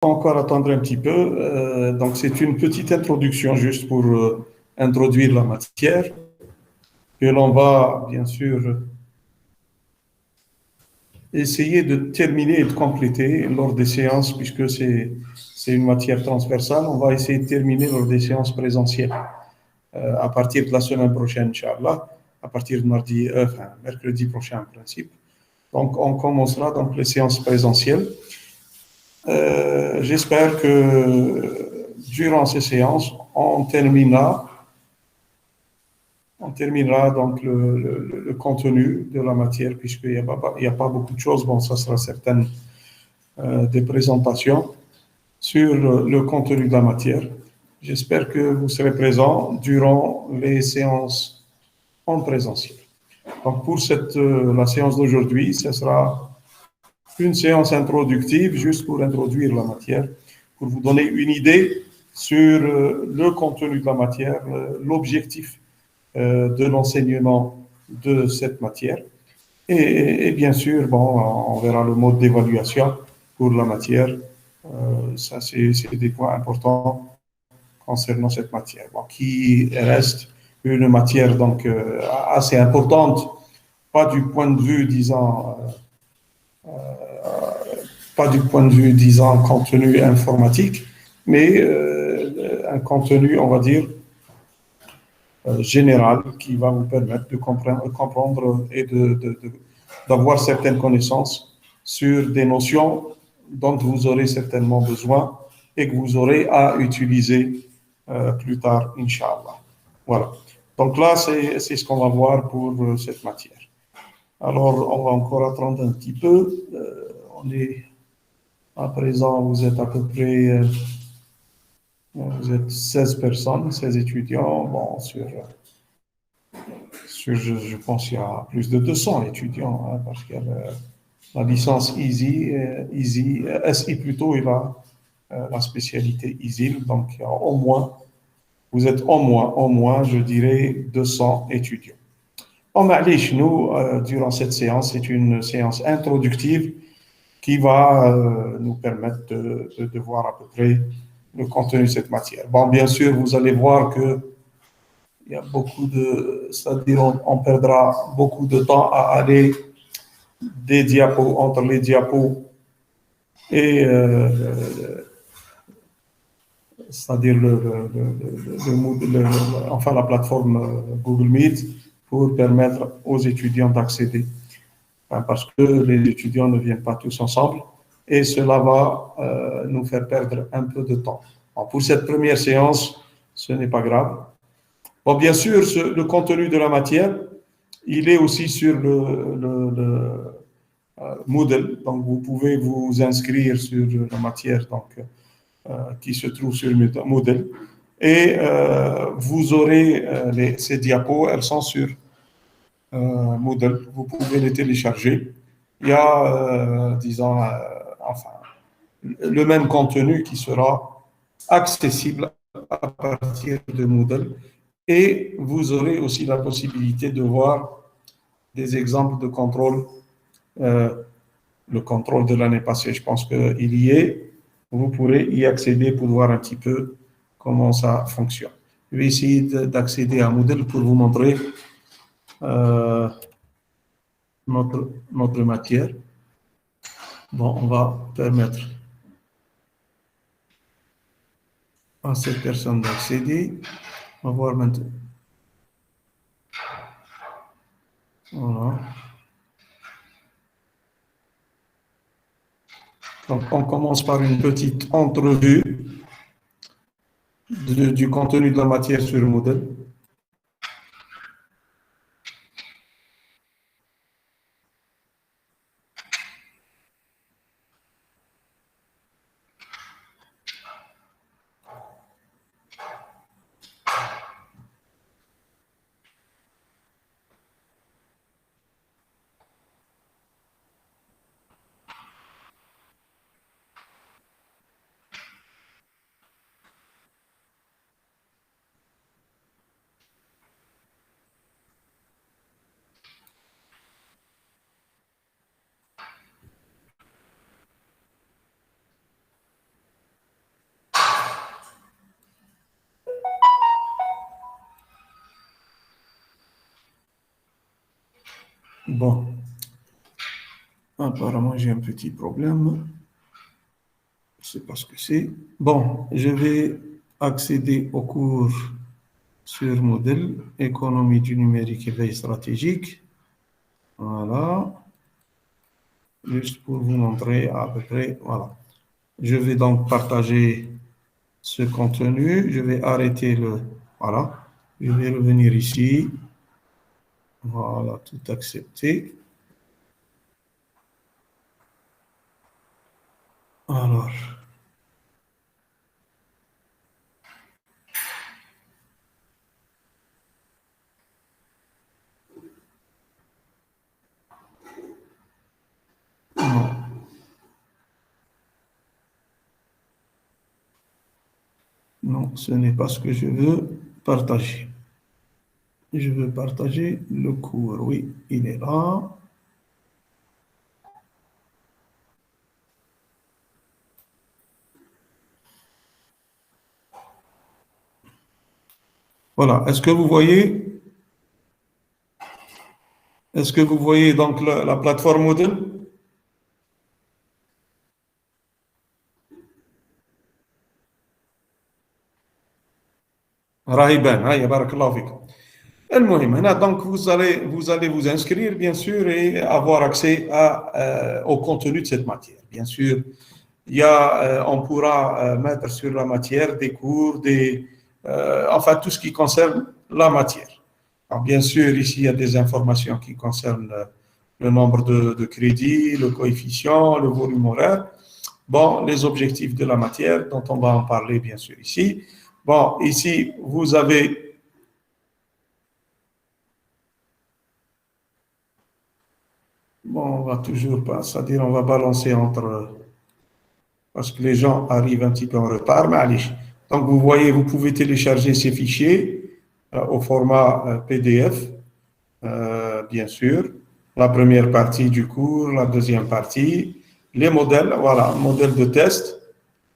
Encore attendre un petit peu. Donc, c'est une petite introduction juste pour introduire la matière que l'on va, bien sûr, essayer de terminer et de compléter lors des séances, puisque c'est une matière transversale. On va essayer de terminer lors des séances présentielles à partir de la semaine prochaine, Inch'Allah, à partir de mercredi prochain en principe. Donc, on commencera donc les séances présentielles. J'espère que durant ces séances, on terminera donc le contenu de la matière, puisqu'il n'y a pas beaucoup de choses. Bon, ça sera certaines des présentations sur le contenu de la matière. J'espère que vous serez présents durant les séances en présentiel. Donc, pour la séance d'aujourd'hui, ce sera une séance introductive, juste pour introduire la matière, pour vous donner une idée sur le contenu de la matière, l'objectif de l'enseignement de cette matière. Et bien sûr, bon, on verra le mode d'évaluation pour la matière. Ça, c'est des points importants concernant cette matière, bon, qui reste une matière donc assez importante, pas du point de vue, disons, pas du point de vue, disons, contenu informatique, mais un contenu, on va dire, général qui va vous permettre de comprendre et d'avoir certaines connaissances sur des notions dont vous aurez certainement besoin et que vous aurez à utiliser plus tard, Inch'Allah. Voilà. Donc là, c'est ce qu'on va voir pour cette matière. Alors, on va encore attendre un petit peu. On est à présent, vous êtes à peu près, vous êtes 16 personnes, 16 étudiants. Bon, je pense qu'il y a plus de 200 étudiants, hein, parce qu'il y a la licence SI plutôt, et la spécialité ISIL. Donc, il y a vous êtes au moins, je dirais, 200 étudiants. En Ma'lish, nous, durant cette séance, c'est une séance introductive qui va nous permettre de voir à peu près le contenu de cette matière. Bon, bien sûr, vous allez voir que il y a c'est-à-dire on perdra beaucoup de temps à aller entre les diapos et c'est-à-dire enfin la plateforme Google Meet pour permettre aux étudiants d'accéder. Hein, parce que les étudiants ne viennent pas tous ensemble et cela va nous faire perdre un peu de temps. Bon, pour cette première séance, ce n'est pas grave. Bon, bien sûr, le contenu de la matière, il est aussi sur Moodle. Donc, vous pouvez vous inscrire sur la matière qui se trouve sur Moodle. Et vous aurez ces diapos, elles sont sur Moodle. Vous pouvez les télécharger. Il y a, disons, enfin, le même contenu qui sera accessible à partir de Moodle. Et vous aurez aussi la possibilité de voir des exemples de contrôle. Euh, le contrôle de l'année passée, je pense qu'il y est. Vous pourrez y accéder pour voir un petit peu comment ça fonctionne. Je vais essayer d'accéder à Moodle pour vous montrer euh, notre matière. Bon, on va permettre à cette personne d'accéder. On va voir maintenant. Voilà. Donc, on commence par une petite entrevue du contenu de la matière sur le modèle. Bon, apparemment j'ai un petit problème. Je ne sais pas ce que c'est. Bon, je vais accéder au cours sur modèle, économie du numérique et veille stratégique. Voilà. Juste pour vous montrer à peu près. Voilà. Je vais donc partager ce contenu. Je vais arrêter le. Voilà. Je vais revenir ici. Voilà, tout accepté. Alors. Non. Non, ce n'est pas ce que je veux partager. Je veux partager le cours. Oui, il est là. Voilà. Est-ce que vous voyez donc la plateforme Moodle? Rahiban, hein, barakallahu fik. المهم هنا donc vous allez vous inscrire bien sûr et avoir accès au contenu de cette matière. Bien sûr, on pourra mettre sur la matière des cours, enfin tout ce qui concerne la matière. Alors, bien sûr, ici il y a des informations qui concernent le nombre de crédits, le coefficient, le volume horaire. Bon, les objectifs de la matière dont on va en parler bien sûr ici. Bon, ici vous avez. Bon, on va toujours pas, c'est-à-dire on va balancer entre, parce que les gens arrivent un petit peu en retard, mais allez. Donc vous voyez, vous pouvez télécharger ces fichiers au format PDF, bien sûr. La première partie du cours, la deuxième partie, les modèles, voilà, modèle de test,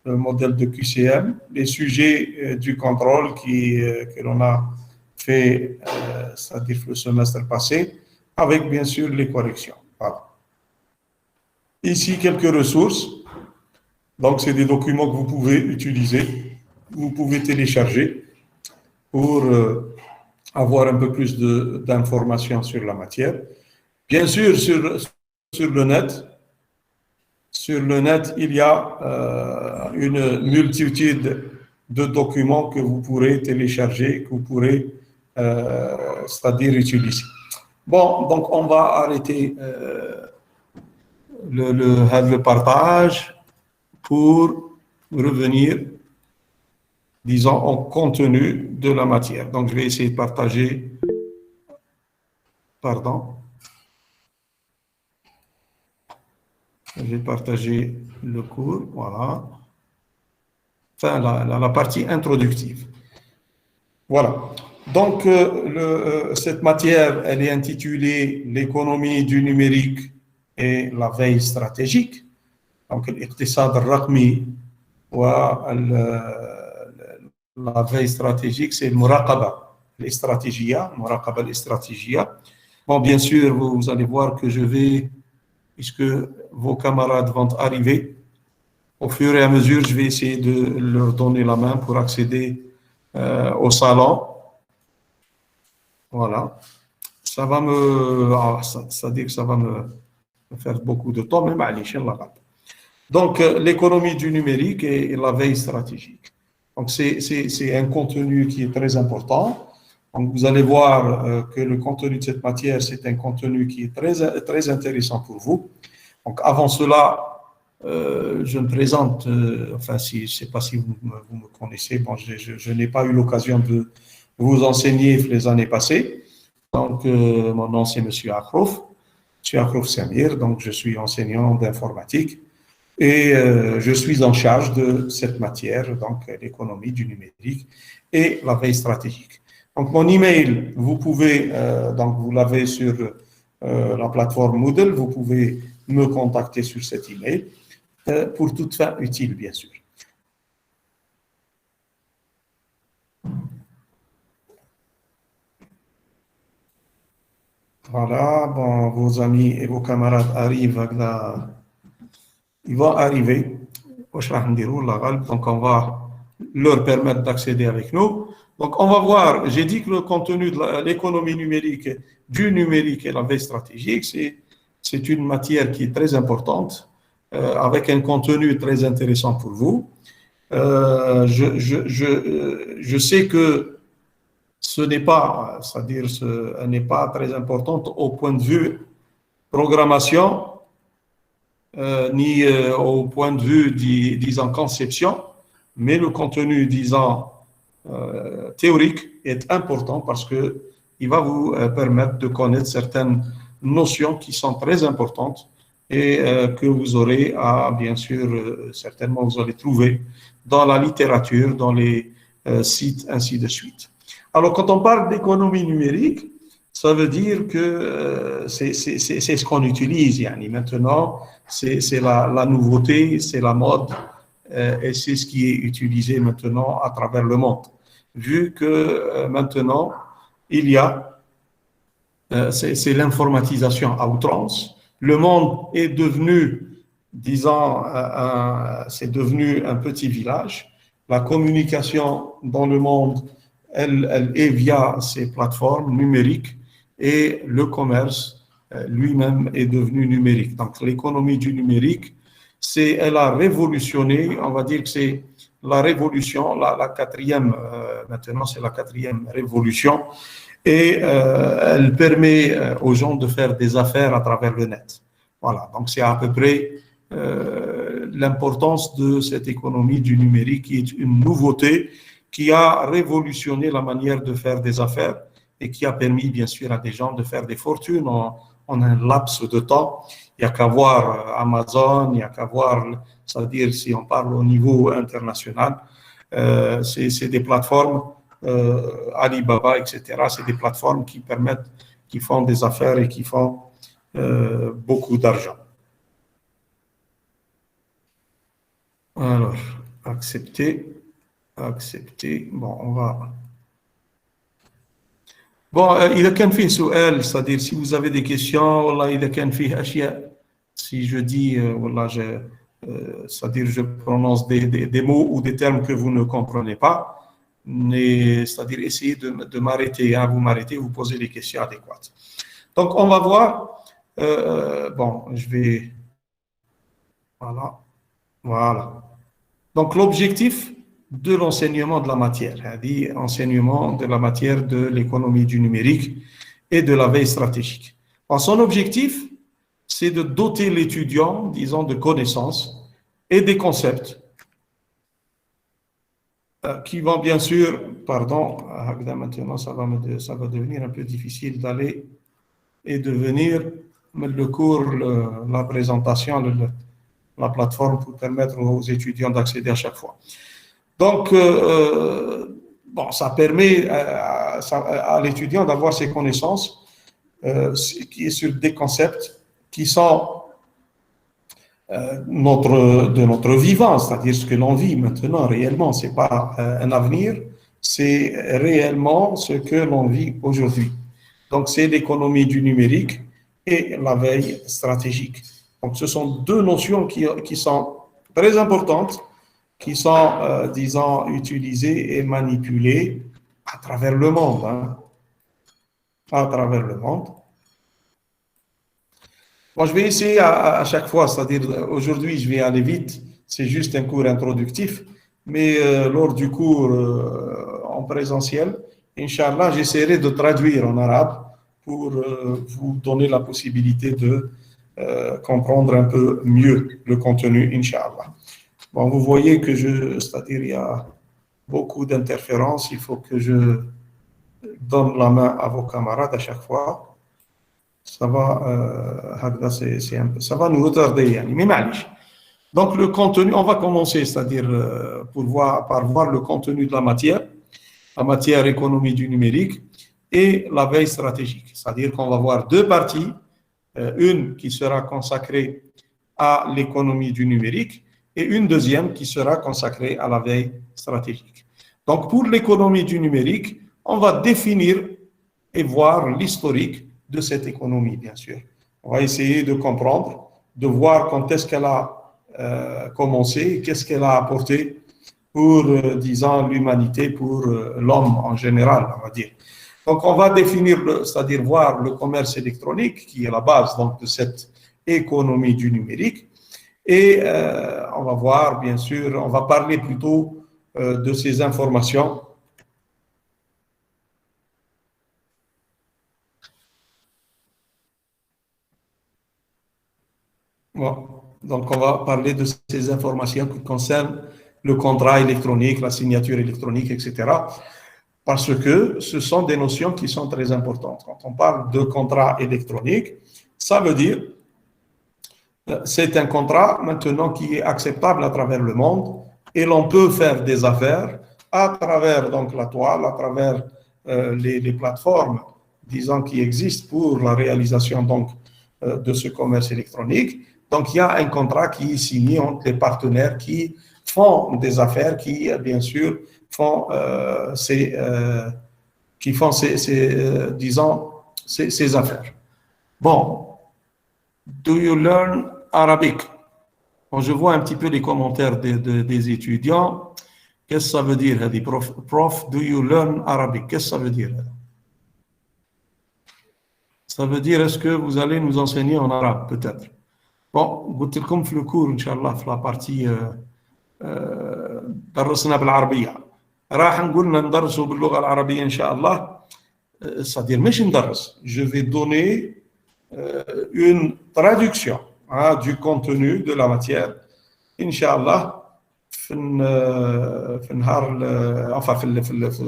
modèle de QCM, les sujets du contrôle que l'on a fait, c'est-à-dire le semestre passé, avec bien sûr les corrections. Voilà. Ici, quelques ressources. Donc, c'est des documents que vous pouvez utiliser, vous pouvez télécharger pour avoir un peu plus d'informations sur la matière. Bien sûr, sur le net, il y a une multitude de documents que vous pourrez télécharger, que vous pourrez, c'est-à-dire utiliser. Bon, donc on va arrêter le partage pour revenir, disons, au contenu de la matière. Donc, je vais essayer de partager, pardon, je vais partager le cours, voilà. Enfin, la partie introductive. Voilà. Donc, cette matière, elle est intitulée l'économie du numérique et la veille stratégique. Donc, الاقتصاد الرقمي la veille stratégique, c'est المراقبة الاستراتيجية. Bon, bien sûr, vous allez voir que je vais, puisque vos camarades vont arriver, au fur et à mesure, je vais essayer de leur donner la main pour accéder au salon. Voilà. Ça va ça dit que ça va me faire beaucoup de temps, mais Inch'Allah. Donc, l'économie du numérique et la veille stratégique. Donc, c'est un contenu qui est très important. Donc, vous allez voir que le contenu de cette matière, c'est un contenu qui est très intéressant pour vous. Donc, avant cela, je me présente, enfin, je ne sais pas si vous me connaissez, bon, je n'ai pas eu l'occasion de vous enseigner les années passées. Donc, mon nom, c'est M. Akrouf, M. Akrouf Samir, donc je suis enseignant d'informatique. Et je suis en charge de cette matière, donc l'économie du numérique et la veille stratégique. Donc mon email, vous pouvez, donc vous l'avez sur la plateforme Moodle, vous pouvez me contacter sur cet email pour toute fin utile, bien sûr. Voilà, bon, vos amis et vos camarades arrivent avec ils vont arriver. Donc, on va leur permettre d'accéder avec nous. Donc, on va voir, j'ai dit que le contenu de l'économie numérique, du numérique et la veille stratégique, c'est une matière qui est très importante, avec un contenu très intéressant pour vous. Je sais que ce n'est pas, c'est-à-dire, ce n'est pas très importante au point de vue programmation, ni au point de vue, disons, conception, mais le contenu, disons, théorique est important parce que il va vous permettre de connaître certaines notions qui sont très importantes et que vous aurez à, bien sûr, certainement vous allez trouver dans la littérature, dans les sites, ainsi de suite. Alors, quand on parle d'économie numérique, ça veut dire que c'est ce qu'on utilise. Yani. Maintenant, c'est la nouveauté, c'est la mode, et c'est ce qui est utilisé maintenant à travers le monde. Vu que maintenant, il y a, c'est l'informatisation à outrance. Le monde est devenu, disons, c'est devenu un petit village. La communication dans le monde, elle est via ces plateformes numériques et le commerce lui-même est devenu numérique. Donc l'économie du numérique, elle a révolutionné, on va dire que c'est la révolution, la quatrième, maintenant c'est la quatrième révolution, et elle permet aux gens de faire des affaires à travers le net. Voilà, donc c'est à peu près l'importance de cette économie du numérique qui est une nouveauté qui a révolutionné la manière de faire des affaires et qui a permis bien sûr à des gens de faire des fortunes en un laps de temps. Il n'y a qu'à voir Amazon, il n'y a qu'à voir, c'est-à-dire si on parle au niveau international, c'est des plateformes, Alibaba, etc. C'est des plateformes qui permettent, qui font des affaires et qui font beaucoup d'argent. Alors, accepter. Bon, on va. Bon, إذا كان فيه سؤال, c'est-à-dire si vous avez des questions, والله إذا كان فيه أشياء, si je dis, والله c'est-à-dire je prononce des mots ou des termes que vous ne comprenez pas, mais c'est-à-dire essayez de m'arrêter, hein, vous m'arrêtez, vous posez les questions adéquates. Donc, on va voir. Bon, je vais. Voilà. Donc, l'objectif de l'enseignement de la matière, dit enseignement de la matière de l'économie du numérique et de la veille stratégique. Alors, son objectif, c'est de doter l'étudiant, disons, de connaissances et des concepts qui vont bien sûr, pardon, maintenant ça va devenir un peu difficile d'aller et de venir le cours, la présentation, la plateforme pour permettre aux étudiants d'accéder à chaque fois. Donc, bon, ça permet à l'étudiant d'avoir ses connaissances qui est sur des concepts qui sont de notre vivant, c'est-à-dire ce que l'on vit maintenant réellement. Ce n'est pas un avenir, c'est réellement ce que l'on vit aujourd'hui. Donc, c'est l'économie du numérique et la veille stratégique. Donc, ce sont deux notions qui sont très importantes, qui sont, disons, utilisées et manipulées à travers le monde. Hein, à travers le monde. Bon, je vais essayer à chaque fois, c'est-à-dire aujourd'hui, je vais aller vite, c'est juste un cours introductif, mais lors du cours en présentiel, Inch'Allah, j'essaierai de traduire en arabe pour vous donner la possibilité de comprendre un peu mieux le contenu, Inch'Allah. Bon, vous voyez que c'est-à-dire il y a beaucoup d'interférences, il faut que je donne la main à vos camarades à chaque fois. Ça va, ça va nous retarder, mais معليش. Donc le contenu, on va commencer, c'est-à-dire par voir le contenu de la matière économie du numérique et la veille stratégique. C'est-à-dire qu'on va voir deux parties, une qui sera consacrée à l'économie du numérique et une deuxième qui sera consacrée à la veille stratégique. Donc pour l'économie du numérique, on va définir et voir l'historique de cette économie, bien sûr. On va essayer de comprendre, de voir quand est-ce qu'elle a commencé, qu'est-ce qu'elle a apporté pour, disons, l'humanité, pour l'homme en général, on va dire. Donc, on va définir, c'est-à-dire voir le commerce électronique, qui est la base donc, de cette économie du numérique. Et on va voir, bien sûr, on va parler plutôt de ces informations. Bon. Donc, on va parler de ces informations qui concernent le contrat électronique, la signature électronique, etc. Parce que ce sont des notions qui sont très importantes. Quand on parle de contrat électronique, ça veut dire c'est un contrat maintenant qui est acceptable à travers le monde et l'on peut faire des affaires à travers donc la toile, à travers les plateformes, disons, qui existent pour la réalisation donc de ce commerce électronique. Donc il y a un contrat qui est signé entre les partenaires qui font des affaires, qui bien sûr font disons ces affaires. Bon, do you learn Arabic? Bon, je vois un petit peu les commentaires des étudiants. Qu'est-ce que ça veut dire, Hadi? Prof, do you learn Arabic? Qu'est-ce que ça veut dire? Ça veut dire, est-ce que vous allez nous enseigner en arabe, peut-être? Bon, قلت لكم في الكور إن شاء الله في la partie درسنا بالعربية. راح نقولنا ندرسوا باللغة العربية إن شاء الله. C'est-à-dire, مش ندرس. Je vais donner une traduction du contenu de la matière, Inch'Allah,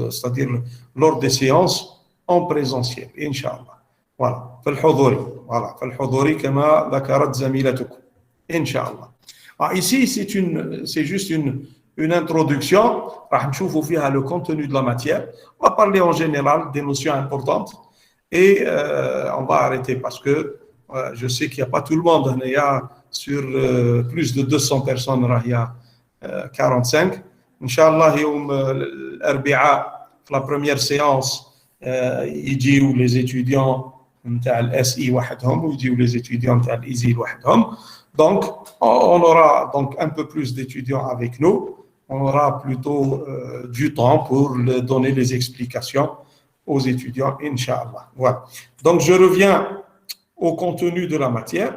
c'est-à-dire lors des séances en présentiel, Inch'Allah. Voilà, في الحضوري, voilà, في الحضوري كما ذكرت زميلتكم, Inch'Allah. Ici, c'est juste une introduction, راح نشوفوا فيها le contenu de la matière. On va parler en général des notions importantes et on va arrêter parce que je sais qu'il n'y a pas tout le monde. Il y a sur plus de 200 personnes, il y a 45. Inch'Allah, يوم الأربعاء, la première séance, يجيوا les étudiants نتاع الSI وحدهم ويجيوا les étudiants نتاع الإيزي وحدهم. Donc, on aura donc un peu plus d'étudiants avec nous. On aura plutôt du temps pour donner les explications aux étudiants, Inch'Allah. Voilà. Donc, je reviens au contenu de la matière.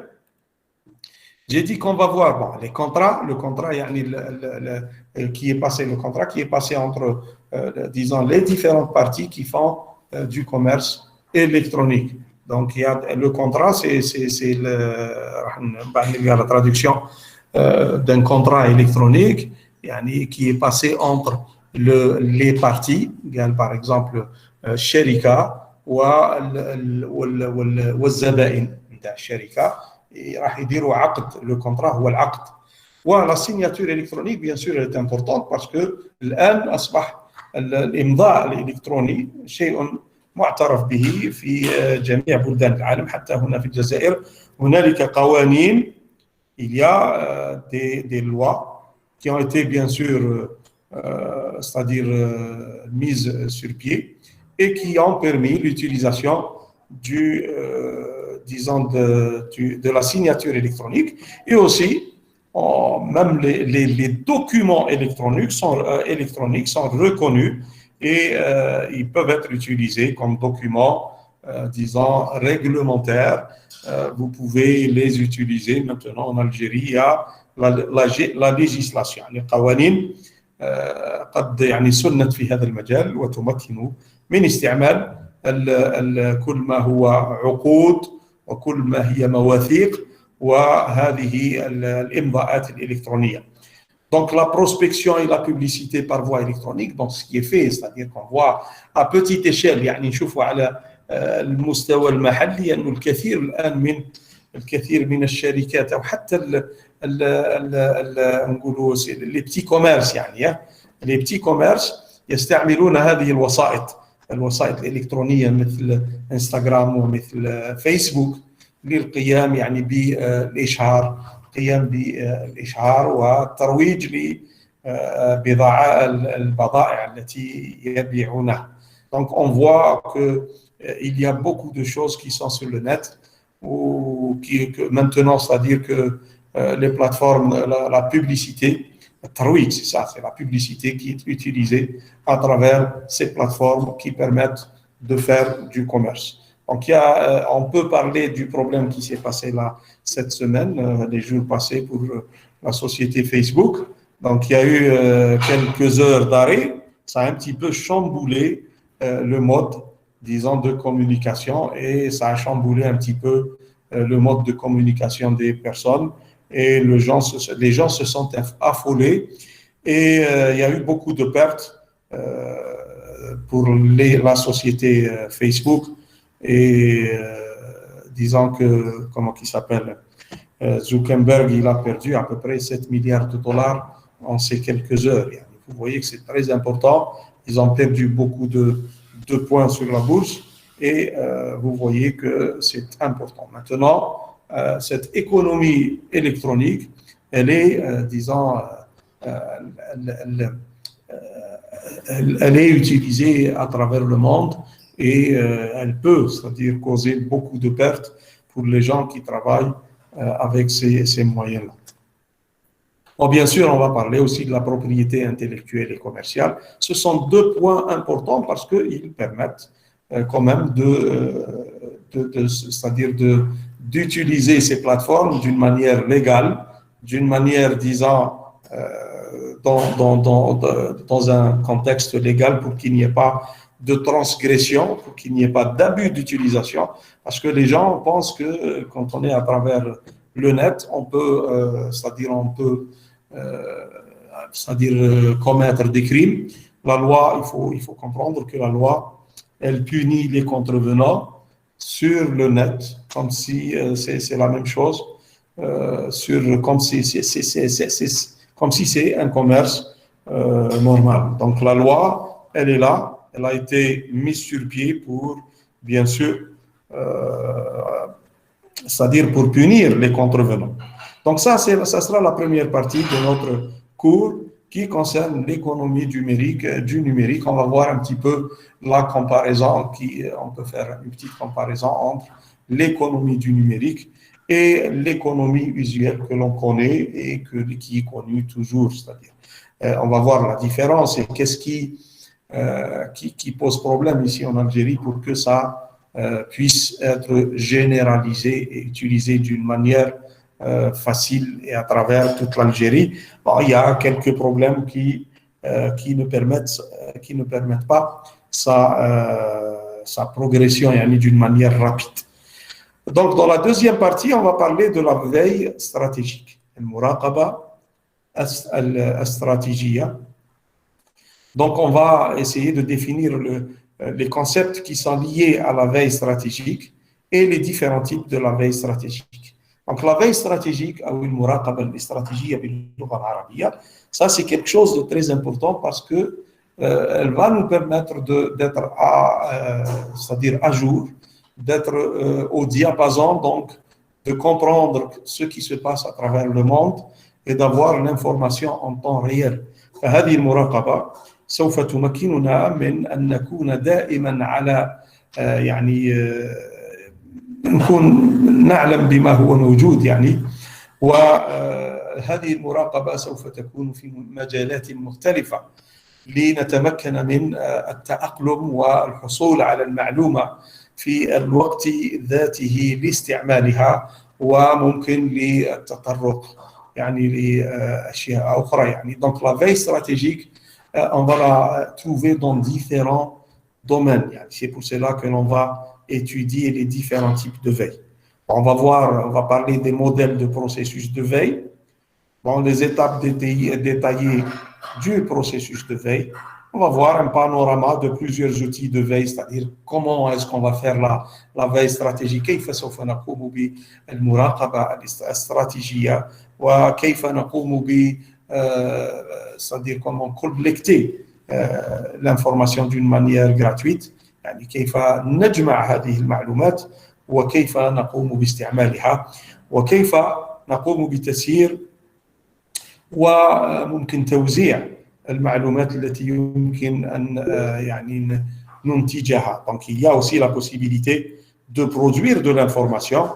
J'ai dit qu'on va voir bon, les contrats, le contrat qui est passé, le contrat qui est passé entre, disons, les différentes parties qui font du commerce électronique. Donc, il y a le contrat, c'est la traduction d'un contrat électronique qui est passé entre les parties, par exemple, Sherika والزبائن نتاع الشركه راح يديروا عقد لو كونترا هو العقد ولا سيناتور الكترونيك بيان سور est importante parce que الان اصبح الامضاء الالكتروني شيء معترف به في جميع بلدان العالم حتى هنا في الجزائر هنالك قوانين il y a des lois qui ont été bien sûr c'est-à-dire mises sur pied et qui ont permis l'utilisation disons de la signature électronique et aussi même les documents électroniques sont reconnus et ils peuvent être utilisés comme documents disons réglementaires. Vous pouvez les utiliser maintenant en Algérie. Il y a la législation, les قوانين قد يعني سنت في هذا المجال وتمكن من استعمال كل ما هو عقود وكل ما هي مواثيق وهذه الإمضاءات الإلكترونية. Donc la prospection et la publicité par voie électronique, donc ce qui est fait, c'est-à-dire qu'on voit à petite échelle يعني نشوفوا على المستوى المحلي أنه الكثير من الشركات أو حتى نقولوا les petits commerces يعني les petits commerces يستعملون هذه الوسائط الإلكترونية مثل انستغرام ومثل فيسبوك للقيام يعني بالإشهار والترويج لبضائع التي يبيعونها. Donc on voit que il y a beaucoup de choses qui sont sur le net, ou que maintenant, c'est-à-dire que les plateformes, la publicité, Tarouig, c'est ça, c'est la publicité qui est utilisée à travers ces plateformes qui permettent de faire du commerce. Donc, on peut parler du problème qui s'est passé là cette semaine, les jours passés pour la société Facebook. Donc, il y a eu quelques heures d'arrêt. Ça a un petit peu chamboulé le mode, disons, de communication, et ça a chamboulé un petit peu le mode de communication des personnes, et les gens se sont affolés, et il y a eu beaucoup de pertes pour la société Facebook, et disons que, comment il s'appelle, Zuckerberg, il a perdu à peu près 7 milliards de dollars en ces quelques heures. Vous voyez que c'est très important. Ils ont perdu beaucoup de points sur la bourse, et vous voyez que c'est important. Maintenant, cette économie électronique, elle est, disons, elle est utilisée à travers le monde, et elle peut, c'est-à-dire, causer beaucoup de pertes pour les gens qui travaillent avec ces moyens-là. Bon, bien sûr, on va parler aussi de la propriété intellectuelle et commerciale. Ce sont deux points importants parce qu'ils permettent quand même c'est-à-dire d'utiliser ces plateformes d'une manière légale, d'une manière, disons, dans un contexte légal, pour qu'il n'y ait pas de transgression, pour qu'il n'y ait pas d'abus d'utilisation, parce que les gens pensent que quand on est à travers le net, on peut, c'est-à-dire commettre des crimes. La loi, il faut comprendre que la loi, elle punit les contrevenants sur le net, comme si c'est la même chose, comme si c'est un commerce normal. Donc la loi, elle est là, elle a été mise sur pied pour, bien sûr, c'est-à-dire pour punir les contrevenants. Donc ça sera la première partie de notre cours qui concerne l'économie du numérique. On va voir un petit peu la comparaison, on peut faire une petite comparaison entre l'économie du numérique et l'économie usuelle que l'on connaît et qui est connue toujours. C'est-à-dire, on va voir la différence et qu'est-ce qui pose problème ici en Algérie pour que ça puisse être généralisé et utilisé d'une manière facile et à travers toute l'Algérie. Bon, il y a quelques problèmes qui ne permettent pas sa progression d'une manière rapide. Donc, dans la deuxième partie, on va parler de la veille stratégique. Al-Muraqaba al-Stratégia. Donc, on va essayer de définir les concepts qui sont liés à la veille stratégique et les différents types de la veille stratégique. Donc, la veille stratégique, ou al-Muraqaba al-Stratégia bil-lugha al-arabiyya, ça c'est quelque chose de très important parce que elle va nous permettre d'être c'est-à-dire à jour, d'être au diapason, donc de comprendre ce qui se passe à travers le monde et d'avoir l'information en temps réel. فهذه المراقبة سوف تمكننا من أن نكون دائما على نكون نعلم بما هو موجود وهذه المراقبة سوف تكون في مجالات مختلفة لنتمكن من التأقلم والحصول على المعلومة في الوقت ذاته لاستعمالها وممكن للتطرق لأشياء أخرى Donc la veille stratégique, on va la trouver dans différents domaines. C'est pour cela que l'on va étudier les différents types de veille. On va parler des modèles de processus de veille, les étapes détaillées du processus de veille. On va voir un panorama de plusieurs outils de veille, c'est-à-dire comment est-ce qu'on va faire la veille stratégique, كيف سوف نقوم بالمراقبة الاستراتيجية وكيف نقوم c'est-à-dire comment collecter l'information d'une manière gratuite, كيف نجمع هذه المعلومات وكيف نقوم باستعمالها وكيف نقوم بتسيير وممكن توزيع المعلومات التي يمكن أن ننتجها. Donc il y a aussi la possibilité de produire de l'information,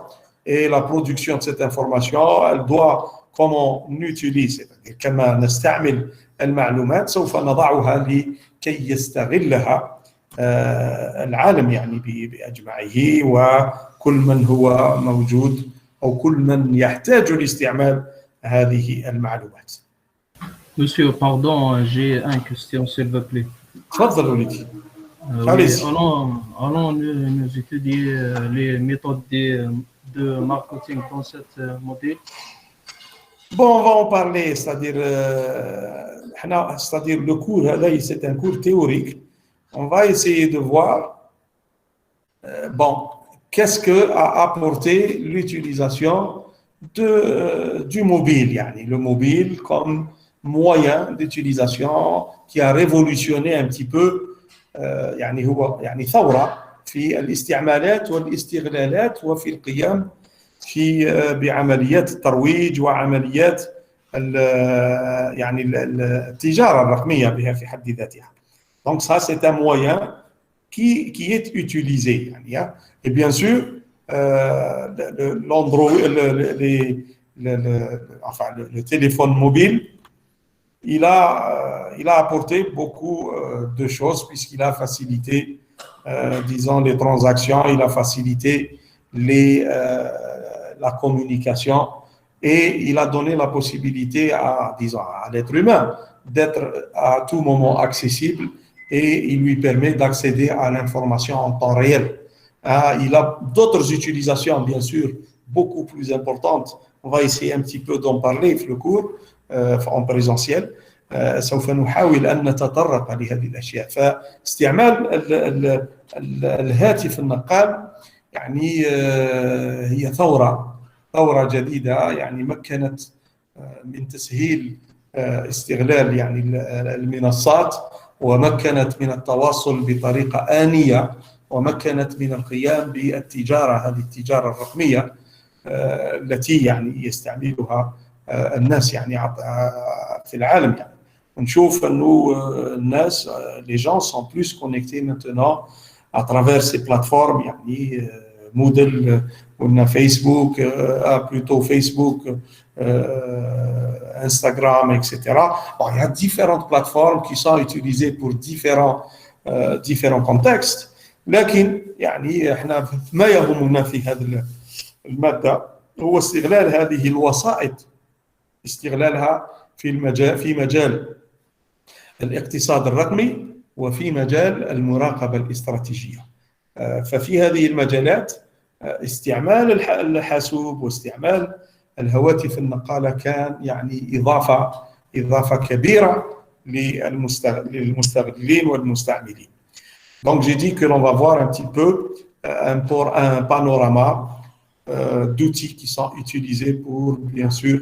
et la production de cette information, elle doit, comment on utilise, c'est-à-dire كما نستعمل المعلومات سوف نضعها لكي يستغلها العالم يعني بأجمعه، وكل من هو موجود أو كل من يحتاج لاستعمال هذه المعلومات. Monsieur, pardon, j'ai une question, s'il vous plaît. تفضل وليدي. Oui, allons nous étudier les méthodes de marketing dans cette modèle. Bon, on va en parler, c'est-à-dire, c'est-à-dire le cours, là, c'est un cours théorique. On va essayer de voir, bon, qu'est-ce que a apporté l'utilisation du mobile, yani, le mobile comme moyen d'utilisation qui a révolutionné un petit peu, يعني هو يعني ثورة في الاستعمالات والاستغلالات وفي القيام في بعمليات الترويج وعمليات يعني التجارة الرقمية بها في حد ذاتها. Donc ça c'est un moyen qui est utilisé. يعني, et bien sûr l'Android, enfin le téléphone mobile, il a apporté beaucoup de choses puisqu'il a facilité, disons, les transactions, il a facilité la communication, et il a donné la possibilité à, disons, à l'être humain d'être à tout moment accessible, et il lui permet d'accéder à l'information en temps réel. Il a d'autres utilisations, bien sûr, beaucoup plus importantes. On va essayer un petit peu d'en parler في le cours en présentiel. سوف نحاول أن نتطرق لهذه الأشياء. فاستعمال الهاتف النقال يعني هي ثورة جديدة، يعني مكنت من تسهيل استغلال يعني المنصات، ومكنت من التواصل بطريقة آنية، ومكنت من القيام بالتجارة، هذه التجارة الرقمية التي يعني يستعملها الناس يعني في العالم. يعني نشوف انه الناس les gens sont plus connectés maintenant à travers ces plateformes يعني Moodle ou Facebook, plutôt Facebook, Instagram, etc. Bon, il y a différentes plateformes qui sont utilisées pour différents contextes. لكن يعني احنا ما يهمنا في هذا المادة هو استغلال هذه الوسائط، استغلالها في مجال الاقتصاد الرقمي وفي مجال المراقبة الاستراتيجية. ففي هذه المجالات استعمال الحاسوب واستعمال الهواتف النقالة كان يعني إضافة كبيرة للمستغلين والمستعملين. Donc j'ai dit que l'on va voir un petit peu un panorama d'outils qui sont utilisés pour bien sûr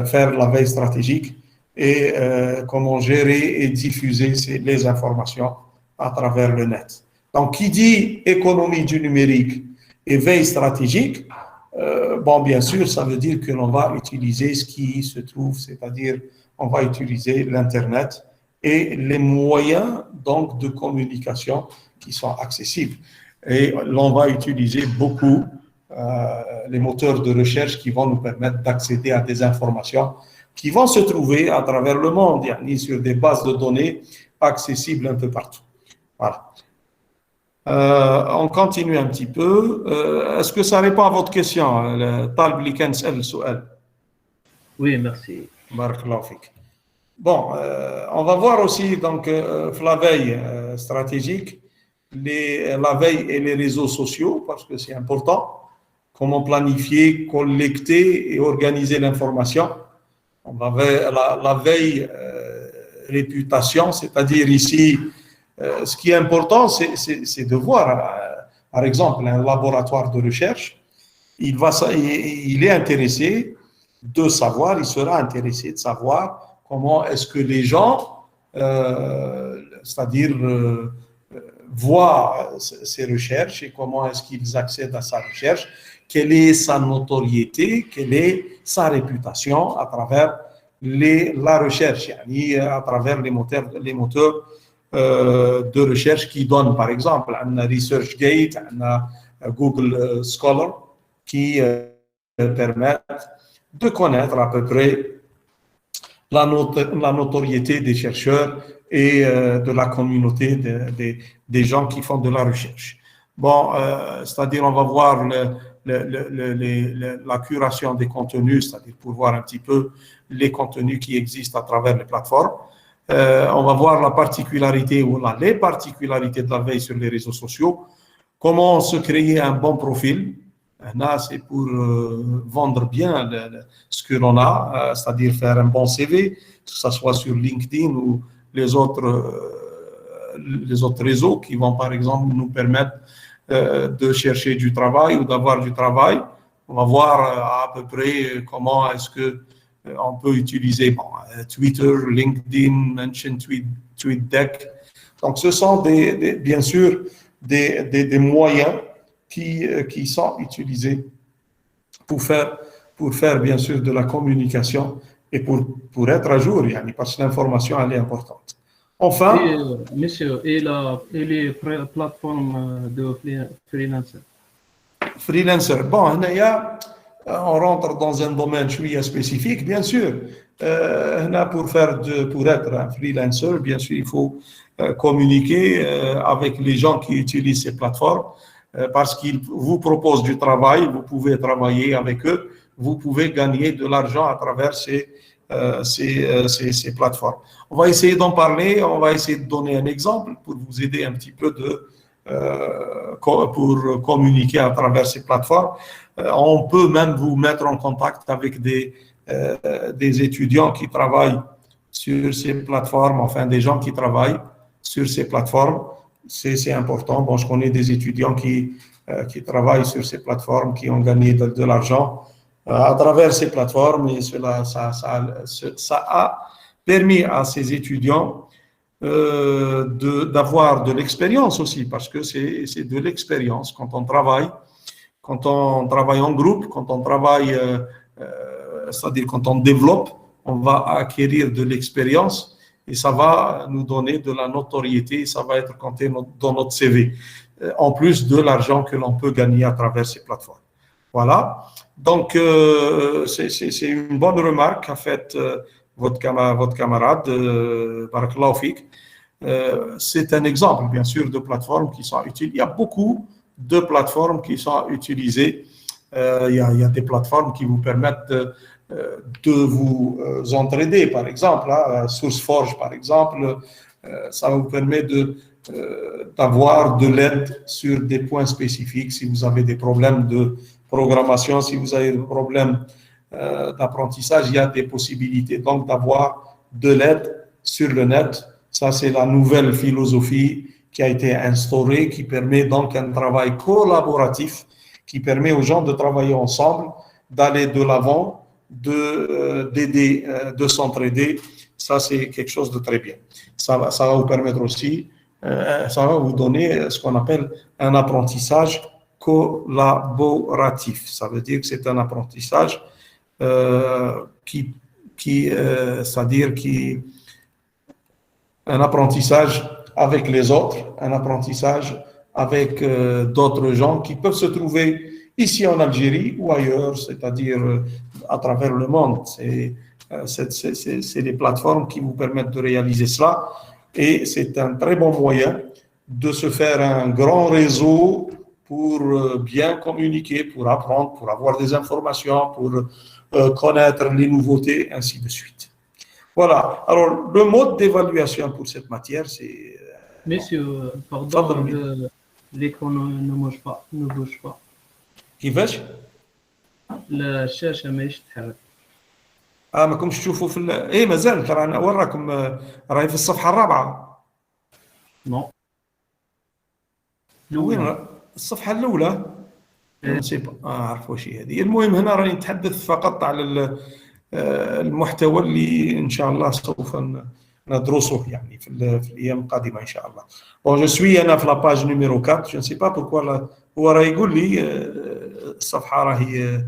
faire la veille stratégique et comment gérer et diffuser les informations à travers le net. Donc, qui dit économie du numérique et veille stratégique, bon, bien sûr, ça veut dire que l'on va utiliser ce qui se trouve, c'est-à-dire on va utiliser l'Internet et les moyens donc de communication qui sont accessibles. Et l'on va utiliser beaucoup les moteurs de recherche qui vont nous permettre d'accéder à des informations qui vont se trouver à travers le monde, sur des bases de données accessibles un peu partout. Voilà. On continue un petit peu. Est-ce que ça répond à votre question? Oui, merci. Bon, on va voir aussi donc la veille stratégique, la veille et les réseaux sociaux, parce que c'est important. Comment planifier, collecter et organiser l'information. On va vers la veille réputation, c'est-à-dire ici, ce qui est important, c'est de voir, par exemple, un laboratoire de recherche, il est intéressé de savoir, il sera intéressé de savoir comment est-ce que les gens, c'est-à-dire voient ses recherches et comment est-ce qu'ils accèdent à sa recherche, quelle est sa notoriété, quelle est sa réputation à travers la recherche, à travers les moteurs de recherche qui donnent, par exemple, un ResearchGate, un Google Scholar, qui permettent de connaître à peu près la notoriété des chercheurs et de la communauté des gens qui font de la recherche. Bon, c'est-à-dire on va voir la curation des contenus, c'est-à-dire pour voir un petit peu les contenus qui existent à travers les plateformes. On va voir la particularité ou les particularités de la veille sur les réseaux sociaux, comment se créer un bon profil. Là, c'est pour vendre bien ce que l'on a, c'est-à-dire faire un bon CV, que ce soit sur LinkedIn ou les autres réseaux qui vont, par exemple, nous permettre de chercher du travail ou d'avoir du travail. On va voir à peu près comment est-ce que on peut utiliser Twitter, LinkedIn, Mention, TweetDeck. Donc, ce sont bien sûr des moyens qui sont utilisés pour faire bien sûr de la communication et pour être à jour, parce que l'information elle est importante. Enfin, monsieur, et les plateformes de freelancer. Bon, on rentre dans un domaine spécifique, bien sûr. Pour être un freelancer, bien sûr, il faut communiquer avec les gens qui utilisent ces plateformes parce qu'ils vous proposent du travail, vous pouvez travailler avec eux, vous pouvez gagner de l'argent à travers ces plateformes. On va essayer d'en parler, on va essayer de donner un exemple pour vous aider un petit peu pour communiquer à travers ces plateformes. On peut même vous mettre en contact avec des étudiants qui travaillent sur ces plateformes, enfin des gens qui travaillent sur ces plateformes. C'est important. Bon, je connais des étudiants qui travaillent sur ces plateformes, qui ont gagné de l'argent à travers ces plateformes, et ça a permis à ces étudiants d'avoir de l'expérience aussi, parce que c'est de l'expérience quand on travaille en groupe, quand on travaille, c'est-à-dire quand on développe, on va acquérir de l'expérience et ça va nous donner de la notoriété, ça va être compté dans notre CV, en plus de l'argent que l'on peut gagner à travers ces plateformes. Voilà. Donc, c'est une bonne remarque qu'a faite votre camarade, Barakallahu Fik. C'est un exemple, bien sûr, de plateformes qui sont utiles. Il y a beaucoup de plateformes qui sont utilisées. Il y a des plateformes qui vous permettent de vous entraider, par exemple. SourceForge, par exemple, ça vous permet d'avoir de l'aide sur des points spécifiques. Si vous avez des problèmes de programmation, si vous avez des problèmes d'apprentissage, il y a des possibilités donc d'avoir de l'aide sur le net. Ça, c'est la nouvelle philosophie qui a été instaurée, qui permet donc un travail collaboratif, qui permet aux gens de travailler ensemble, d'aller de l'avant, d'aider, de s'entraider. Ça, c'est quelque chose de très bien. Ça va vous permettre aussi, ça va vous donner ce qu'on appelle un apprentissage collaboratif. Ça veut dire que c'est un apprentissage c'est-à-dire un apprentissage avec les autres, un apprentissage avec d'autres gens qui peuvent se trouver ici en Algérie ou ailleurs, c'est-à-dire à travers le monde. C'est des plateformes qui vous permettent de réaliser cela et c'est un très bon moyen de se faire un grand réseau pour bien communiquer, pour apprendre, pour avoir des informations, pour connaître les nouveautés, ainsi de suite. Voilà. Alors, le mode d'évaluation pour cette matière, c'est... Monsieur, pardon, l'écran ne bouge pas. كيفاش؟ الشاشة ماهيش تتحرك. ما كنتش تشوفوا ايه مازال ترى انا وراكم راهي في الصفحة الرابعة. نو. وين الصفحة الأولى؟ نسيب أعرف واش هي هذه. المهم هنا راني نتحدث فقط على المحتوى اللي إن شاء الله سوف ندرسه يعني في الأيام القادمة إن شاء الله. Bon, je suis أنا في la page numéro 4. Je ne sais pas pourquoi هو راه يقول لي الصفحة راهي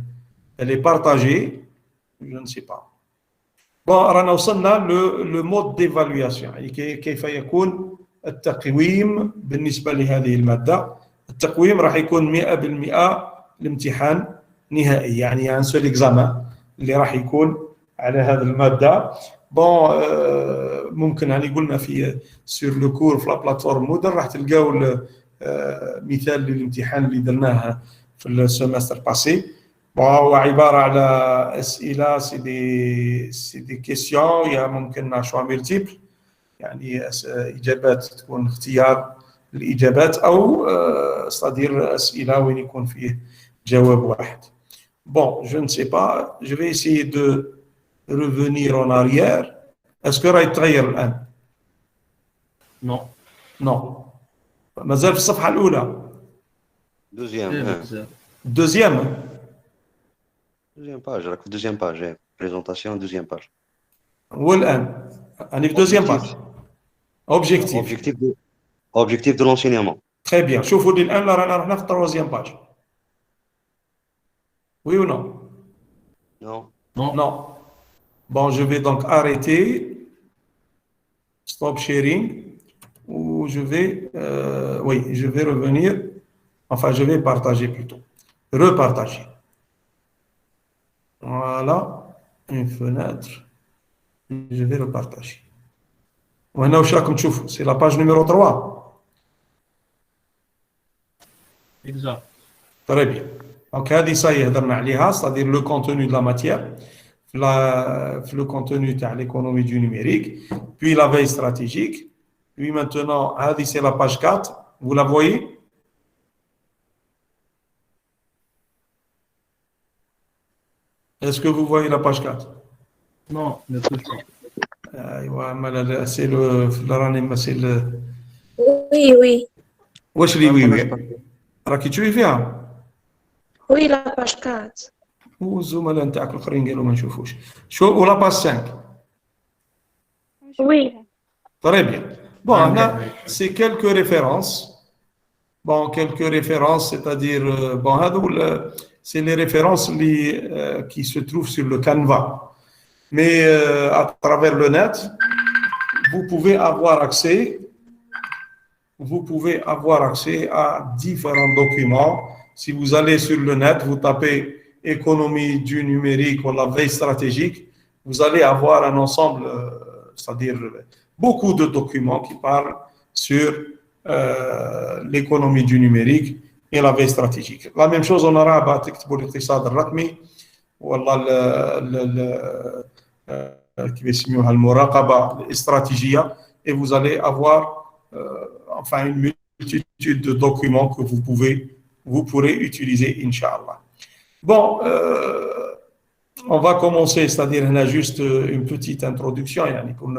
elle est partagée. Je ne sais pas. Bon, رانا وصلنا le mode d'évaluation يعني كيف يكون التقويم بالنسبة لهذه المادة. التقويم راح يكون 100% الامتحان نهائي، يعني ان سول اكزامان اللي راح يكون على هذه المادة. بون ممكن يعني قلنا في سور لو كور في لابلاتفورم مودل راح تلقاو مثال للامتحان اللي درناه في السمستر باسي. هو عبارة على أسئلة سي دي كيسيون، يا ممكن شوا ملتيبل، يعني إجابات تكون اختيار الإجابات، أو صدير أسئلة وين يكون فيه جواب واحد. Bon, je ne sais pas, je vais essayer de revenir en arrière. Est-ce que راح يتغير الآن؟ Non. Non. مازال في الصفحة الأولى. Deuxième. Deuxième. Deuxième page, la deuxième page. Présentation, deuxième page. والآن أنا في deuxième page. Objectif. Objectif de l'enseignement. Très bien. شوفوا لي الآن رانا رحنا في troisième page. Oui ou non? Non. Non. Bon, je vais donc arrêter. Stop sharing. Ou je vais, oui, je vais revenir. Enfin, je vais partager plutôt. Repartager. Voilà. Une fenêtre. Je vais repartager. وهنا واش راكم تشوفوا؟ C'est la page numéro 3. Exact. Très bien. Donc, هذه صاي هضرنا عليها, c'est-à-dire le contenu de la matière, le contenu de l'économie du numérique, puis la veille stratégique, puis maintenant, هذه c'est la page 4. Vous la voyez? Est-ce que vous voyez la page 4? Non, ne touche pas. C'est le c'est le Oui, oui. واش اللي وي راكي تشوفي فيها؟ Oui, la page 4. والزملاء نتاعك الاخرين قالوا ما نشوفوش. شو ولا باج 5؟ Oui. Très bien. Bon, هنا c'est quelques références. Bon, quelques références, c'est-à-dire bon هذو c'est les références qui se trouvent sur le Canva. Mais à travers le net, vous pouvez avoir accès à différents documents. Si vous allez sur le net, vous tapez économie du numérique ou la veille stratégique, vous allez avoir un ensemble, c'est-à-dire beaucoup de documents qui parlent sur l'économie du numérique et la veille stratégique. La même chose, on aura à تكتبوا الاقتصاد الرقمي ولا كيف يسموها المراقبة الاستراتيجية, et vous allez avoir enfin une multitude de documents que vous pourrez utiliser, Inch'Allah. Bon, on va commencer, c'est-à-dire on a juste une petite introduction, yani, pour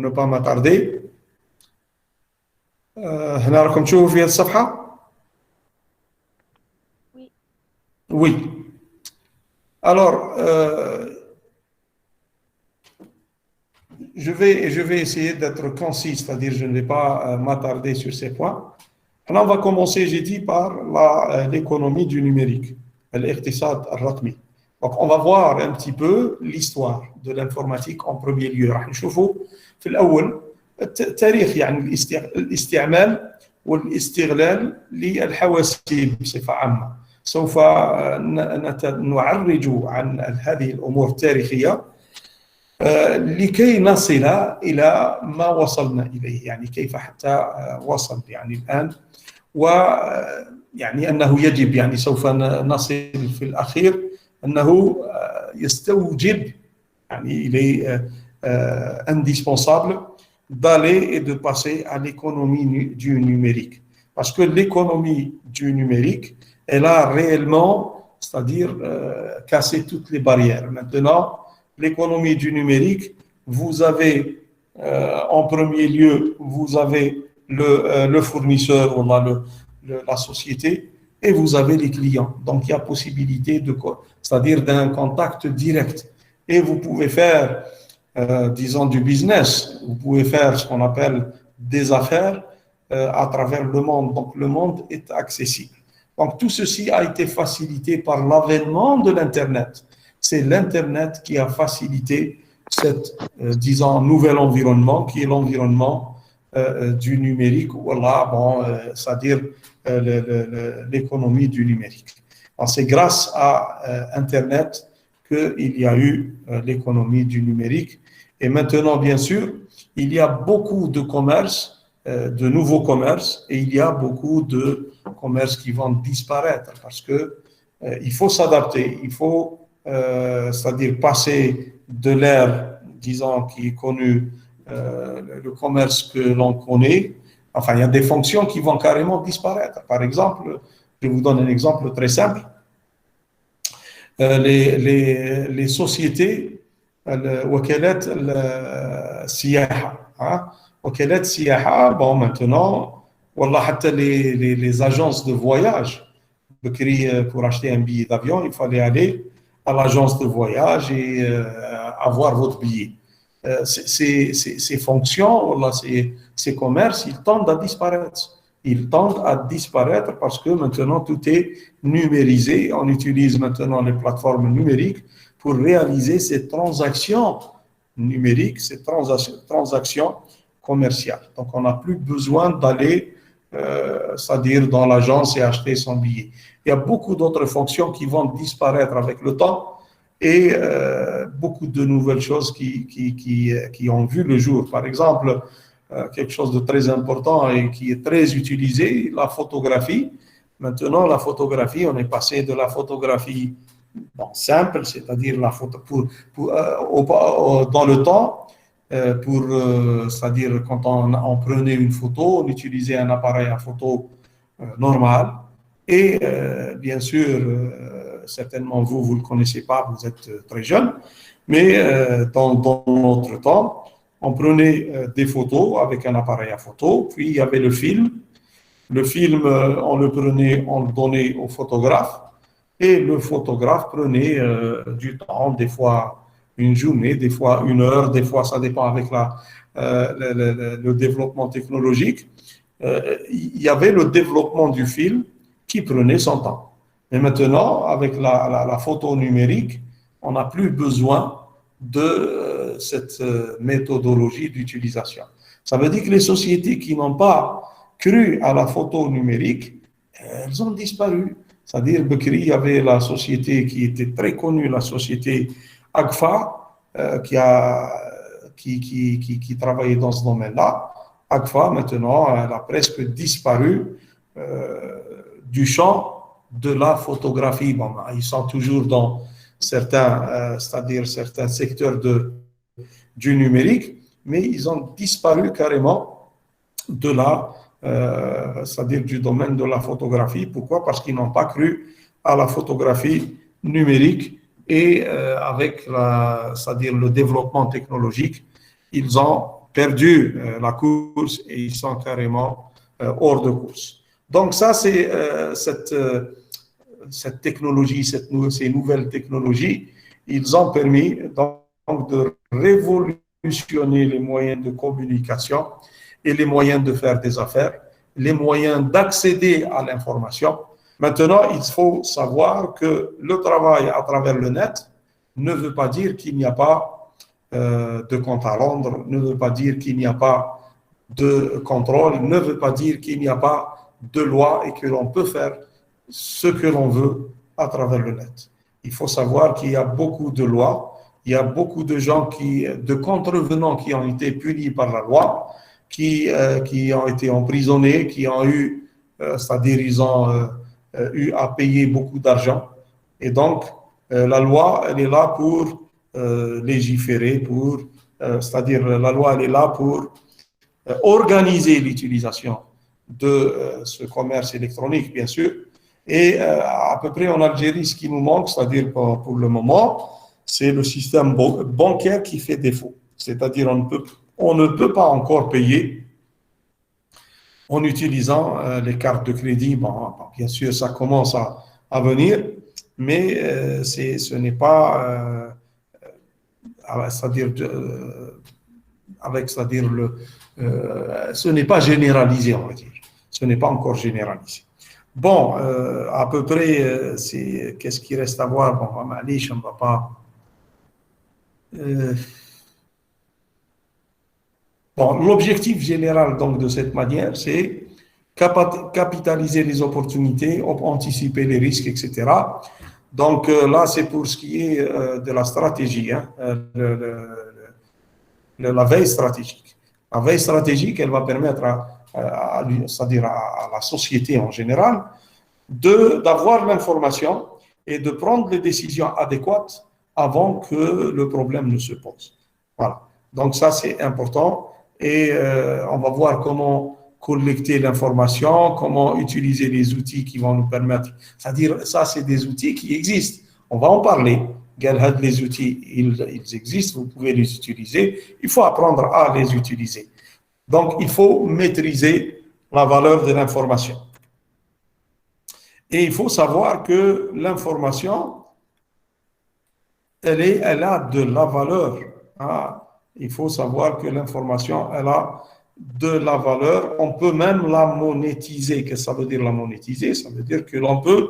ne pas m'attarder. هنا راكم تشوفوا في الصفحة؟ Oui. Oui. Alors, je vais essayer d'être concis, c'est-à-dire je ne vais pas m'attarder sur ces points. Alors, on va commencer, j'ai dit, par l'économie du numérique, الاقتصاد الرقمي. Donc, on va voir un petit peu l'histoire de l'informatique en premier lieu. راح نشوفوا في الأول التاريخ, يعني الاستعمال والاستغلال للحواسيب بصفة عامة. سوف نعرج عن هذه الأمور التاريخية لكي نصل إلى ما وصلنا إليه, يعني كيف حتى وصل يعني الآن, ويعني أنه يجب, يعني سوف نصل في الأخير أنه يستوجب, يعني il est indispensable d'aller et de passer à l'économie du numérique. Parce que l'économie du numérique, elle a réellement, c'est-à-dire cassé toutes les barrières. Maintenant, l'économie du numérique, vous avez en premier lieu, vous avez le fournisseur, ou la société, et vous avez les clients. Donc, il y a possibilité c'est-à-dire d'un contact direct. Et vous pouvez faire, disons, du business, vous pouvez faire ce qu'on appelle des affaires à travers le monde. Donc, le monde est accessible. Donc, tout ceci a été facilité par l'avènement de l'Internet. C'est l'Internet qui a facilité cet, disons, nouvel environnement qui est l'environnement du numérique, voilà, bon, c'est-à-dire l'économie du numérique. C'est grâce à Internet qu'il y a eu l'économie du numérique. Et maintenant, bien sûr, il y a beaucoup de commerces, de nouveaux commerces, et il y a beaucoup de commerces qui vont disparaître parce que il faut s'adapter, il faut, c'est-à-dire passer de l'ère, disons, qui est connue, le commerce que l'on connaît. Enfin, il y a des fonctions qui vont carrément disparaître. Par exemple, je vous donne un exemple très simple. Les sociétés, وكالات السياحة, وكالات السياحة, bon, maintenant, والله حتى les agences de voyage, pour acheter un billet d'avion, il fallait aller à l'agence de voyage et avoir votre billet. Ces fonctions, voilà, ces commerces, ils tendent à disparaître. Ils tendent à disparaître parce que maintenant tout est numérisé. On utilise maintenant les plateformes numériques pour réaliser ces transactions numériques, ces transactions commerciales. Donc on n'a plus besoin d'aller, c'est-à-dire dans l'agence et acheter son billet. Il y a beaucoup d'autres fonctions qui vont disparaître avec le temps et beaucoup de nouvelles choses qui ont vu le jour. Par exemple, quelque chose de très important et qui est très utilisé, la photographie. Maintenant, la photographie, on est passé de la photographie simple, c'est-à-dire la photo dans le temps, c'est-à-dire quand on prenait une photo, on utilisait un appareil à photo normal. Et bien sûr, certainement vous ne le connaissez pas, vous êtes très jeune, mais dans notre temps, on prenait des photos avec un appareil à photo, puis il y avait le film. Le film, on le prenait, on le donnait au photographe, et le photographe prenait du temps, des fois une journée, des fois une heure, des fois ça dépend avec le développement technologique. Il y avait le développement du film qui prenait son temps. Mais maintenant, avec la photo numérique, on n'a plus besoin de cette méthodologie d'utilisation. Ça veut dire que les sociétés qui n'ont pas cru à la photo numérique, elles ont disparu. C'est-à-dire, Bekri, il y avait la société qui était très connue, la société Agfa, qui travaillait dans ce domaine-là. Agfa, maintenant, elle a presque disparu du champ de la photographie. Bon, ils sont toujours dans certains, c'est-à-dire certains secteurs du numérique, mais ils ont disparu carrément de c'est-à-dire du domaine de la photographie. Pourquoi? Parce qu'ils n'ont pas cru à la photographie numérique et avec c'est-à-dire le développement technologique, ils ont perdu la course et ils sont carrément hors de course. Donc ça, c'est cette technologie, ces nouvelles technologies, ils ont permis donc de révolutionner les moyens de communication et les moyens de faire des affaires, les moyens d'accéder à l'information. Maintenant, il faut savoir que le travail à travers le net ne veut pas dire qu'il n'y a pas de compte à rendre, ne veut pas dire qu'il n'y a pas de contrôle, ne veut pas dire qu'il n'y a pas de loi et que l'on peut faire ce que l'on veut à travers le net. Il faut savoir qu'il y a beaucoup de lois, il y a beaucoup de gens de contrevenants qui ont été punis par la loi, qui ont été emprisonnés, qui ont eu, c'est-à-dire ils ont eu à payer beaucoup d'argent. Et donc, la loi, elle est là pour légiférer, c'est-à-dire la loi, elle est là pour organiser l'utilisation de ce commerce électronique, bien sûr. Et à peu près en Algérie, ce qui nous manque, c'est-à-dire pour le moment, c'est le système bancaire qui fait défaut. C'est-à-dire on ne peut pas encore payer en utilisant les cartes de crédit. Bon, bien sûr, ça commence à venir, mais ce n'est pas, c'est-à-dire ce n'est pas généralisé, on va dire. Ce n'est pas encore généralisé. Bon, à peu près, qu'est-ce qui reste à voir? Bon, Malish, on ne va pas. Bon, l'objectif général donc de cette manière, c'est capitaliser les opportunités, anticiper les risques, etc. Donc là, c'est pour ce qui est de la stratégie, hein, la veille stratégique. La veille stratégique, elle va permettre c'est-à-dire à la société en général d'avoir l'information et de prendre les décisions adéquates avant que le problème ne se pose. Voilà. Donc ça, c'est important. Et on va voir comment collecter l'information, comment utiliser les outils qui vont nous permettre. C'est-à-dire, ça, c'est des outils qui existent. On va en parler. Les outils, ils existent, vous pouvez les utiliser. Il faut apprendre à les utiliser. Donc, il faut maîtriser la valeur de l'information. Et il faut savoir que l'information, elle a de la valeur. Hein. Il faut savoir que l'information, elle a de la valeur. On peut même la monétiser. Qu'est-ce que ça veut dire la monétiser? Ça veut dire que l'on peut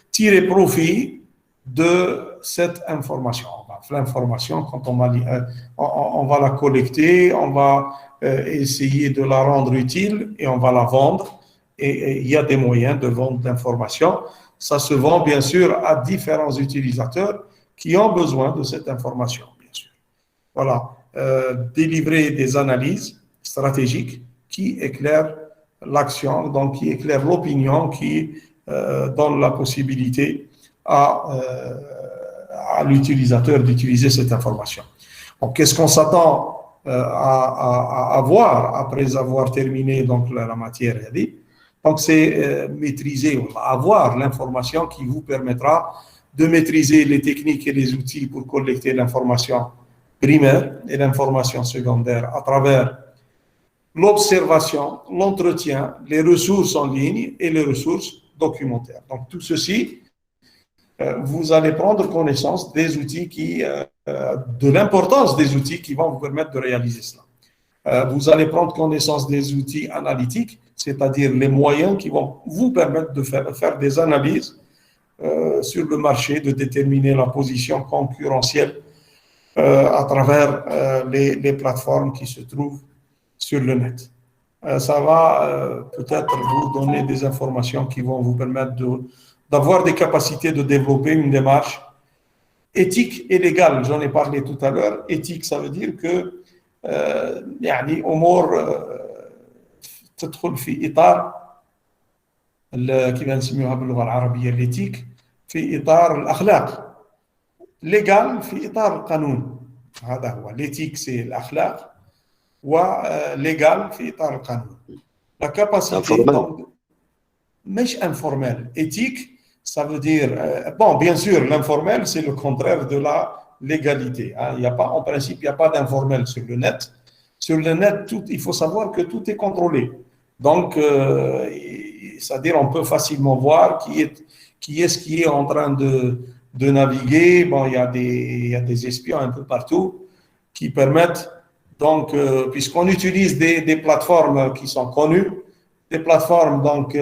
tirer profit de cette information. L'information, quand on va la collecter, on va essayer de la rendre utile et on va la vendre. Et il y a des moyens de vendre l'information. Ça se vend bien sûr à différents utilisateurs qui ont besoin de cette information, bien sûr. Voilà. Délivrer des analyses stratégiques qui éclairent l'action, donc qui éclairent l'opinion, qui donnent la possibilité à l'utilisateur d'utiliser cette information. Donc, qu'est-ce qu'on s'attend à avoir après avoir terminé donc, la matière? Donc, c'est maîtriser, avoir l'information qui vous permettra de maîtriser les techniques et les outils pour collecter l'information primaire et l'information secondaire à travers l'observation, l'entretien, les ressources en ligne et les ressources documentaires. Donc, tout ceci, vous allez prendre connaissance des outils de l'importance des outils qui vont vous permettre de réaliser cela. Vous allez prendre connaissance des outils analytiques, c'est-à-dire les moyens qui vont vous permettre de faire des analyses sur le marché, de déterminer la position concurrentielle à travers les plateformes qui se trouvent sur le net. Ça va peut-être vous donner des informations qui vont vous permettre d'avoir des capacités de développer une démarche éthique et légale. J'en ai parlé tout à l'heure. Éthique, ça veut dire que يعني أمور تدخل في إطار كيف نسميها باللغة العربية الإيتيك في إطار الأخلاق ليغال في إطار القانون هذا هو l'éthique c'est الأخلاق وليغال في إطار القانون la capacité donc مش informel éthique ça veut dire bon bien sûr l'informel c'est le contraire de la l'égalité. Hein. Il y a pas, en principe, il n'y a pas d'informel sur le net. Sur le net, il faut savoir que tout est contrôlé. Donc, c'est-à-dire on peut facilement voir qui est en train de naviguer. Bon, il y a des espions un peu partout qui permettent, donc, puisqu'on utilise des plateformes qui sont connues, des plateformes, donc,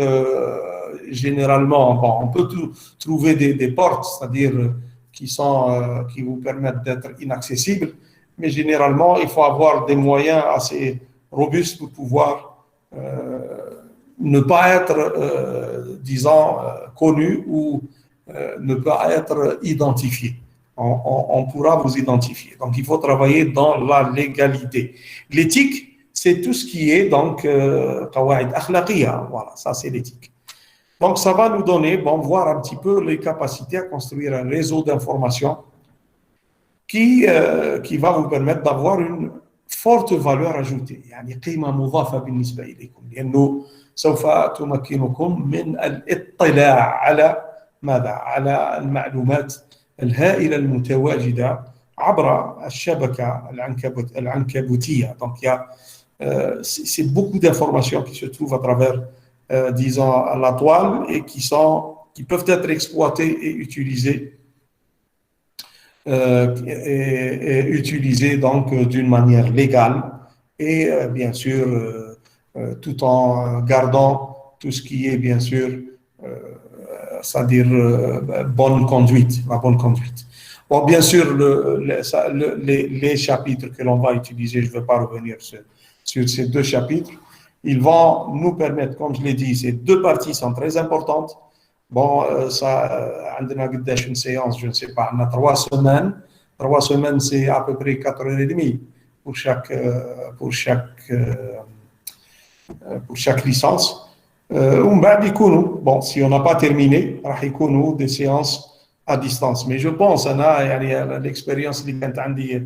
généralement, bon, on peut trouver des portes, c'est-à-dire qui vous permettent d'être inaccessibles, mais généralement, il faut avoir des moyens assez robustes pour pouvoir ne pas être, disons, connu ou ne pas être identifié. On pourra vous identifier. Donc, il faut travailler dans la légalité. L'éthique, c'est tout ce qui est, donc, qawaid akhlaqiya. Voilà, ça, c'est l'éthique. Donc, ça va nous donner, voir un petit peu les capacités à construire un réseau d'information qui va vous permettre d'avoir une forte valeur ajoutée. يعني قيمة مضافة بالنسبة إليكم لأنه سوف تمكنكم من الاطلاع على ماذا؟ على المعلومات الهائلة المتواجدة عبر الشبكة العنكبوتية. Donc, c'est beaucoup d'informations qui se trouvent à travers disons, à la toile et qui peuvent être exploités et utilisés donc d'une manière légale et bien sûr tout en gardant tout ce qui est bien sûr c'est-à-dire bonne conduite, la bonne conduite. Bon, bien sûr les chapitres que l'on va utiliser, je ne vais pas revenir sur ces deux chapitres. Ils vont nous permettre, comme je l'ai dit, ces deux parties sont très importantes. Bon, on a une séance, je ne sais pas, on a 3 semaines. 3 semaines, c'est à peu près 4h30 pour chaque licence. Bon, si on n'a pas terminé, il y a des séances à distance. Mais je pense, l'expérience qui كانت عندي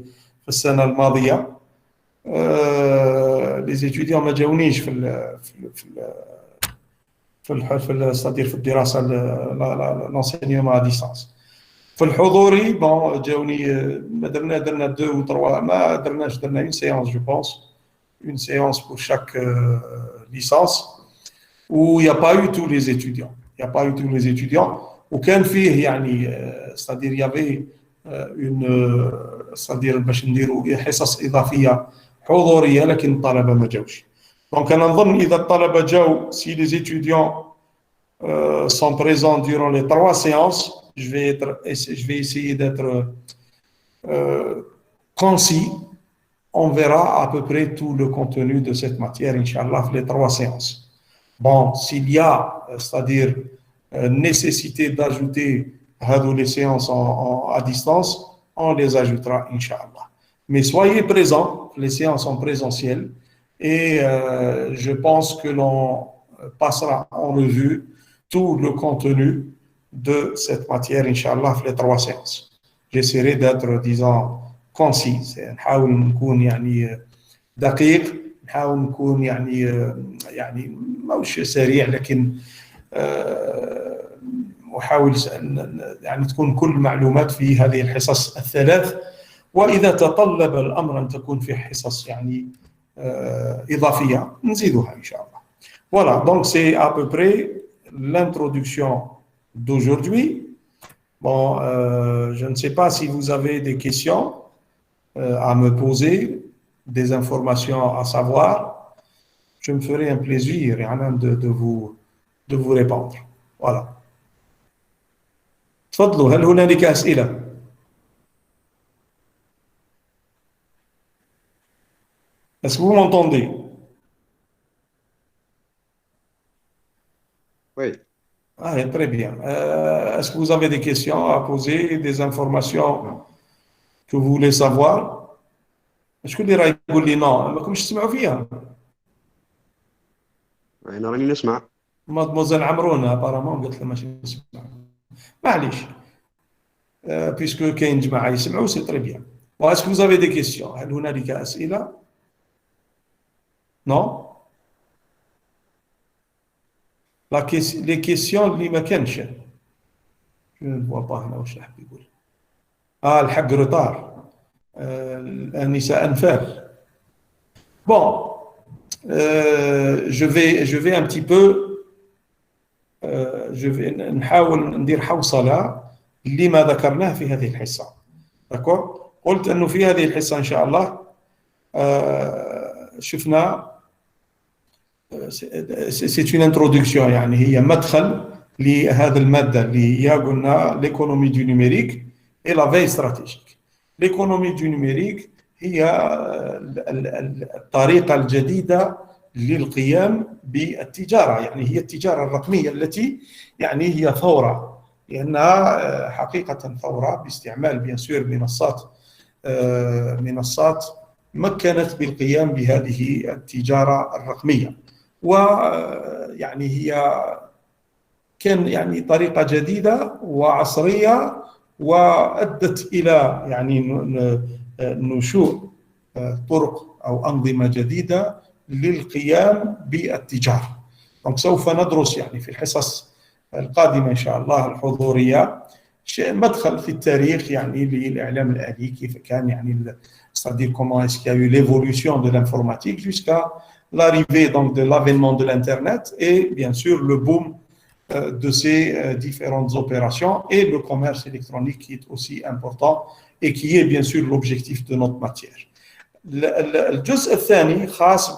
في السنة الماضية, les étudiants ما جاونيش c'est-à-dire في الدراسة l'enseignement à distance. في الحضوري bon جاوني درنا 2 ou 3 ما درناش une séance je pense, une séance pour chaque licence où il n'y a pas eu tous les étudiants. Il n'y a pas eu tous les étudiants. وكان فيه يعني c'est-à-dire il y avait c'est-à dire باش نديروا حصص إضافية حضورية لكن الطلبة ما جاوش. Donc أنا نظن إذا الطلبة جاوا, si les étudiants sont présents durant les 3 séances, je vais essayer d'être concis. On verra à peu près tout le contenu de cette matière, Inch'Allah, les 3 séances. Bon, s'il y a, c'est-à-dire nécessité d'ajouter les séances à distance, on les ajoutera, Inch'Allah. Mais soyez présents, les séances sont présentielles, et je pense que l'on passera en revue tout le contenu de cette matière, Inch'Allah, les 3 séances. J'essaierai d'être, disons, concis. نحاول نكون يعني دقيق, نحاول نكون يعني ماهوش سريع, لكن أحاول يعني تكون كل المعلومات في هذه الحصص ال3, وإذا تطلب الأمر أن تكون في حصص يعني إضافية نزيدها إن شاء الله. Voilà, donc c'est à peu près l'introduction d'aujourd'hui. Bon, je ne sais pas si vous avez des questions à me poser, des informations à savoir. Je me ferai un plaisir de vous répondre. Voilà. تفضلوا, هل هنالك أسئلة؟ Est-ce que vous m'entendez? Oui. Ah, très bien. Est-ce que vous avez des questions à poser, des informations que vous voulez savoir? Est-ce que les راه يقول لي non ما كنتش تسمعوا فيها؟ أنا راني نسمع. مادموزيل عمرون apparemment قالت لي ماشي نسمع. معليش. Puisque كاين جماعة يسمعوا c'est très bien. Bon, est-ce que vous avez des questions? هل هنالك أسئلة؟ Non? Les questions اللي ما كانش. Je ne vois pas هنا واش راح يقول. الحق روتار. النساء أنفال. Bon, je vais un petit peu, je vais نحاول ندير حوصلة لما ذكرناه في هذه الحصة. D'accord? قلت أنه في هذه الحصة إن شاء الله شفنا c'est une introduction, يعني هي مدخل لهذا المادة اللي هي قلنا l'économie du numérique et la veille stratégique. L'économie du numérique هي الطريقة الجديدة للقيام بالتجارة, يعني هي التجارة الرقمية التي يعني هي ثورة, لأنها حقيقة ثورة باستعمال بيان سور منصات مكنت بالقيام بهذه التجارة الرقمية, ويعني هي كان يعني طريقة جديدة وعصرية وأدت إلى يعني نشوء طرق أو أنظمة جديدة للقيام بالتجارة. donc سوف ندرس يعني في الحصص القادمة إن شاء الله الحضورية مدخل في التاريخ يعني للإعلام الآلي, كيف كان يعني c'est-à-dire comment est-ce qu'il y a eu l'évolution de l'informatique jusqu'à l'arrivée donc de l'avènement de l'internet et bien sûr le boom de ces différentes opérations et le commerce électronique qui est aussi important et qui est bien sûr l'objectif de notre matière. الجزء الثاني خاص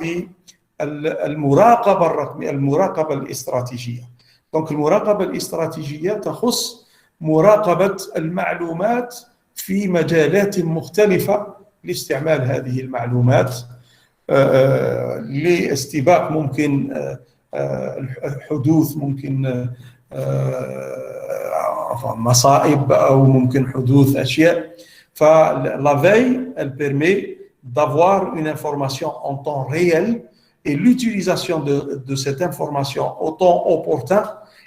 بالمراقبة الرقمية, المراقبة الاستراتيجية. donc المراقبة الاستراتيجية تخص مراقبة المعلومات في مجالات مختلفة لاستعمال هذه المعلومات لاستباق ممكن حدوث ممكن مصائب أو ممكن حدوث أشياء. فلا veille, elle permet d'avoir une information en temps réel et l'utilisation de cette information au temps opportun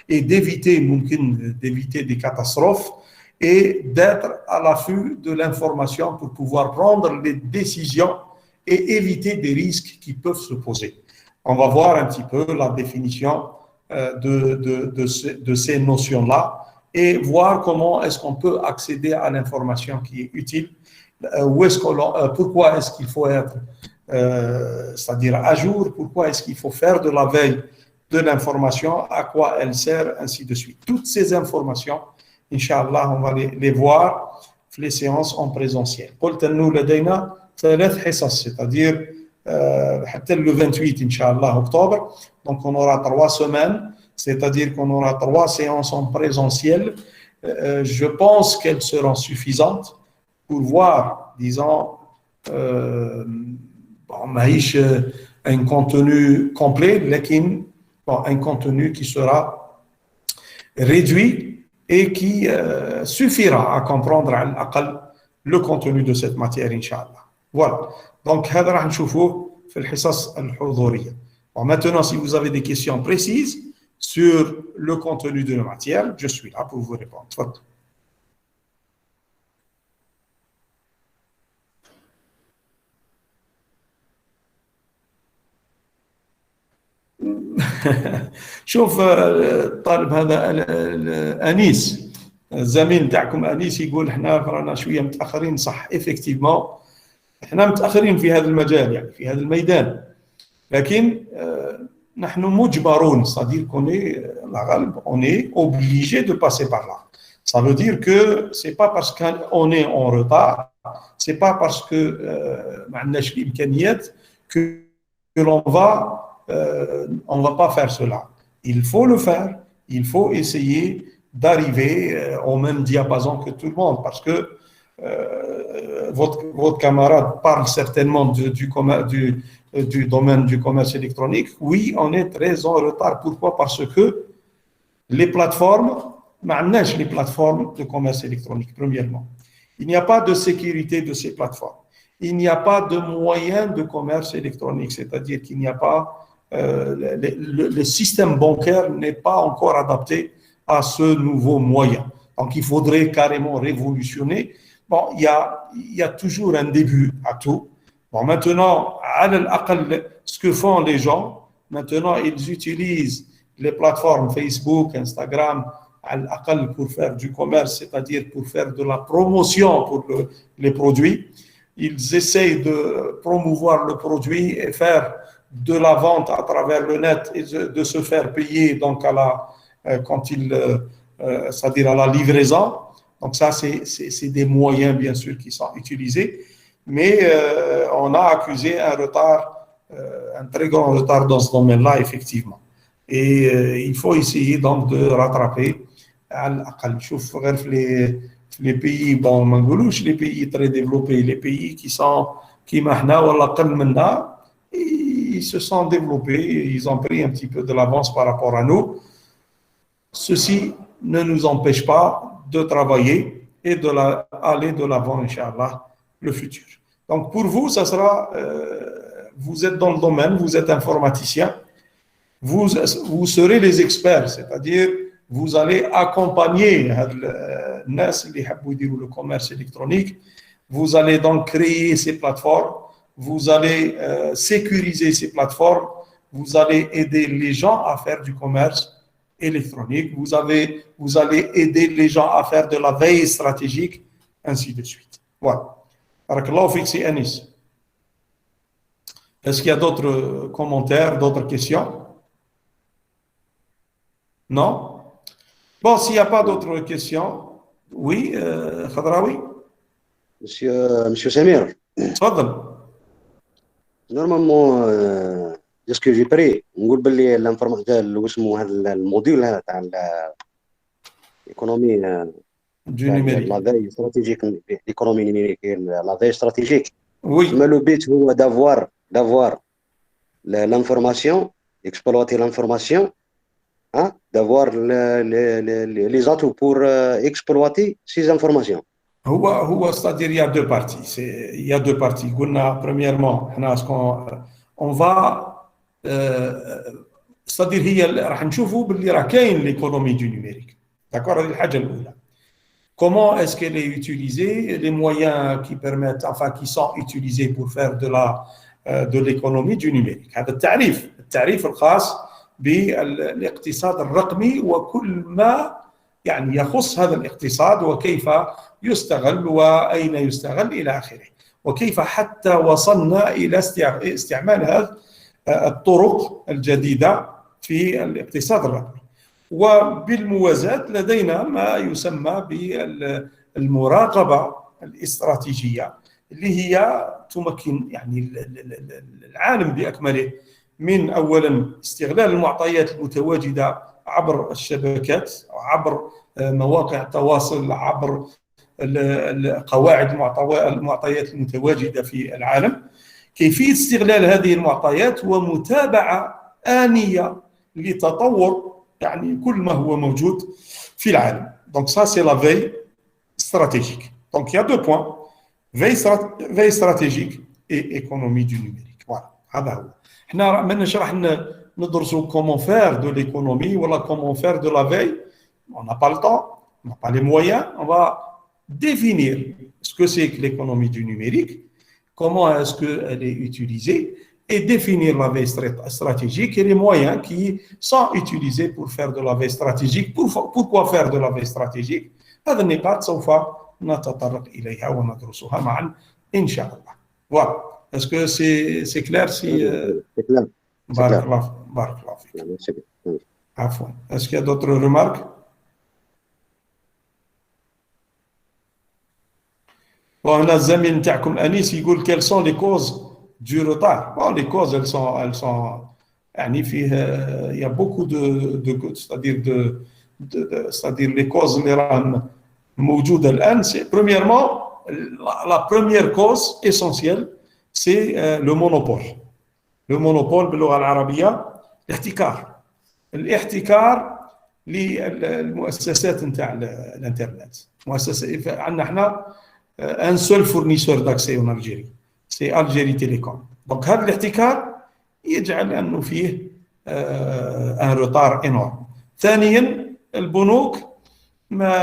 et d'éviter des catastrophes et d'être à l'affût de l'information pour pouvoir prendre les décisions et éviter des risques qui peuvent se poser. On va voir un petit peu la définition de ces notions-là et voir comment est-ce qu'on peut accéder à l'information qui est utile, pourquoi est-ce qu'il faut être, c'est-à-dire à jour, pourquoi est-ce qu'il faut faire de la veille de l'information, à quoi elle sert, ainsi de suite. Toutes ces informations, Inch'Allah, on va les voir les séances en présentiel. قلت إنه لدينا 3 حصص, c'est-à-dire حتى le 28 Inch'Allah octobre, donc on aura 3 semaines, c'est-à-dire qu'on aura 3 séances en présentiel. Je pense qu'elles seront suffisantes pour voir, disons, un contenu complet, mais un contenu qui sera réduit et qui suffira à comprendre le contenu de cette matière, Inch'Allah. Voilà. Donc, هذا راح نشوفوه في الحصص الحضورية. Bon, maintenant, si vous avez des questions précises sur le contenu de la matière, je suis là pour vous répondre. تفضل. شوف الطالب هذا أنيس الزميل تاعكم أنيس يقول احنا رانا شوية متأخرين. صح effectivement احنا متأخرين في هذا المجال, يعني في هذا الميدان, لكن نحن مجبرون, c'est-à-dire qu'on est on est obligé de passer par là. Ça veut dire que c'est pas parce qu'on est en retard, c'est pas parce que ما عندناش الإمكانيات que on va pas faire cela. Il faut le faire, il faut essayer d'arriver au même diapason que tout le monde, parce que votre camarade parle certainement du domaine du commerce électronique. Oui, on est très en retard. Pourquoi? Parce que les plateformes, les plateformes de commerce électronique, premièrement. Il n'y a pas de sécurité de ces plateformes. Il n'y a pas de moyens de commerce électronique, c'est-à-dire qu'il n'y a pas le système bancaire n'est pas encore adapté à ce nouveau moyen. Donc, il faudrait carrément révolutionner. Bon, il y a toujours un début à tout. Bon, maintenant, ce que font les gens, maintenant, ils utilisent les plateformes Facebook, Instagram, pour faire du commerce, c'est-à-dire pour faire de la promotion pour les produits. Ils essayent de promouvoir le produit et faire de la vente à travers le net et de se faire payer donc c'est-à-dire à la livraison. Donc ça, c'est des moyens bien sûr qui sont utilisés, mais on a accusé un retard, un très grand retard dans ce domaine-là effectivement. Et il faut essayer donc de rattraper. Les pays, bon, les pays très développés, les pays qui sont ils se sont développés, ils ont pris un petit peu de l'avance par rapport à nous. Ceci ne nous empêche pas de travailler et aller de l'avant, Inch'Allah, le futur. Donc pour vous, ça sera, vous êtes dans le domaine, vous êtes informaticien, vous serez les experts, c'est-à-dire vous allez accompagner le commerce électronique, vous allez donc créer ces plateformes, vous allez sécuriser ces plateformes, vous allez aider les gens à faire du commerce électronique, vous allez aider les gens à faire de la veille stratégique, ainsi de suite. Voilà. Barakallahu fik, c'est Anis. Est-ce qu'il y a d'autres commentaires, d'autres questions? Non? Bon, s'il n'y a pas d'autres questions, oui, Khadraoui. Monsieur Samir. تفضل. نورمالمون جاسكو جي بري نقول باللي الانفورماسيون تاع اسمه هذا الموديول هذا تاع الايكونومي Du numérique. لا فاي استراتيجيك الايكونومي نيميريك لا فاي استراتيجيك Oui. ما لو بيت هو دافوار d'avoir l'information, exploiter l'information, hein, d'avoir les atouts pour exploiter ces informations. C'est-à-dire il y a deux parties. Il y a deux parties. Premièrement, on va c'est-à-dire راح نشوفوا باللي راه كاين l'économie du numérique. D'accord, هذه الحاجة الأولى. Comment est-ce qu'elle est utilisée? Les moyens qui permettent, enfin, qui sont utilisés pour faire de l'économie du numérique. هذا التعريف الخاص بالاقتصاد الرقمي وكل ما يعني يخص هذا الاقتصاد وكيف يستغل وأين يستغل إلى آخره. وكيف حتى وصلنا إلى استعمال هذه الطرق الجديدة في الاقتصاد الرقمي. وبالموازاة لدينا ما يسمى بالمراقبة الاستراتيجية اللي هي تمكن يعني العالم بأكمله من أولا استغلال المعطيات المتواجدة عبر الشبكات عبر مواقع التواصل عبر قواعد المعطيات المتواجدة في العالم كيفية استغلال هذه المعطيات ومتابعة آنية لتطور يعني كل ما هو موجود في العالم. Donc ça c'est la veille stratégique. Donc il y a deux points, veille stratégique et économie du numérique. Voilà, هذا هو. احنا ما نشرح ندرسوا comment faire de l'économie ولا comment faire de la veille. On n'a pas le temps, on n'a pas les moyens, on va définir ce que c'est que l'économie du numérique, comment est-ce qu'elle est utilisée et définir la veille stratégique et les moyens qui sont utilisés pour faire de la veille stratégique. Pourquoi faire de la veille stratégique? هذا النقاط سوف نتطرق إليها وندرسها معا إن شاء الله. Voilà. Est-ce que c'est clair si C'est clair. بارك الله فيك. عفوا. Est-ce qu'il y a d'autres remarques? Bon, هنا الزميل نتاعكم أنيس يقول quelles sont les causes du retard. Bon, les causes elles sont يعني فيه il y a beaucoup c'est-à-dire les causes اللي راهم موجودة الآن. Premièrement, la première cause essentielle c'est le monopole. Le monopole باللغة العربية الاحتكار للمؤسسات نتاع الانترنت. مؤسسة عندنا احنا un seul fournisseur d'accès en Algérie, c'est Algérie Télécom. Donc هذا الاحتكار يجعل أنه فيه un retard énorme. ثانيا البنوك ما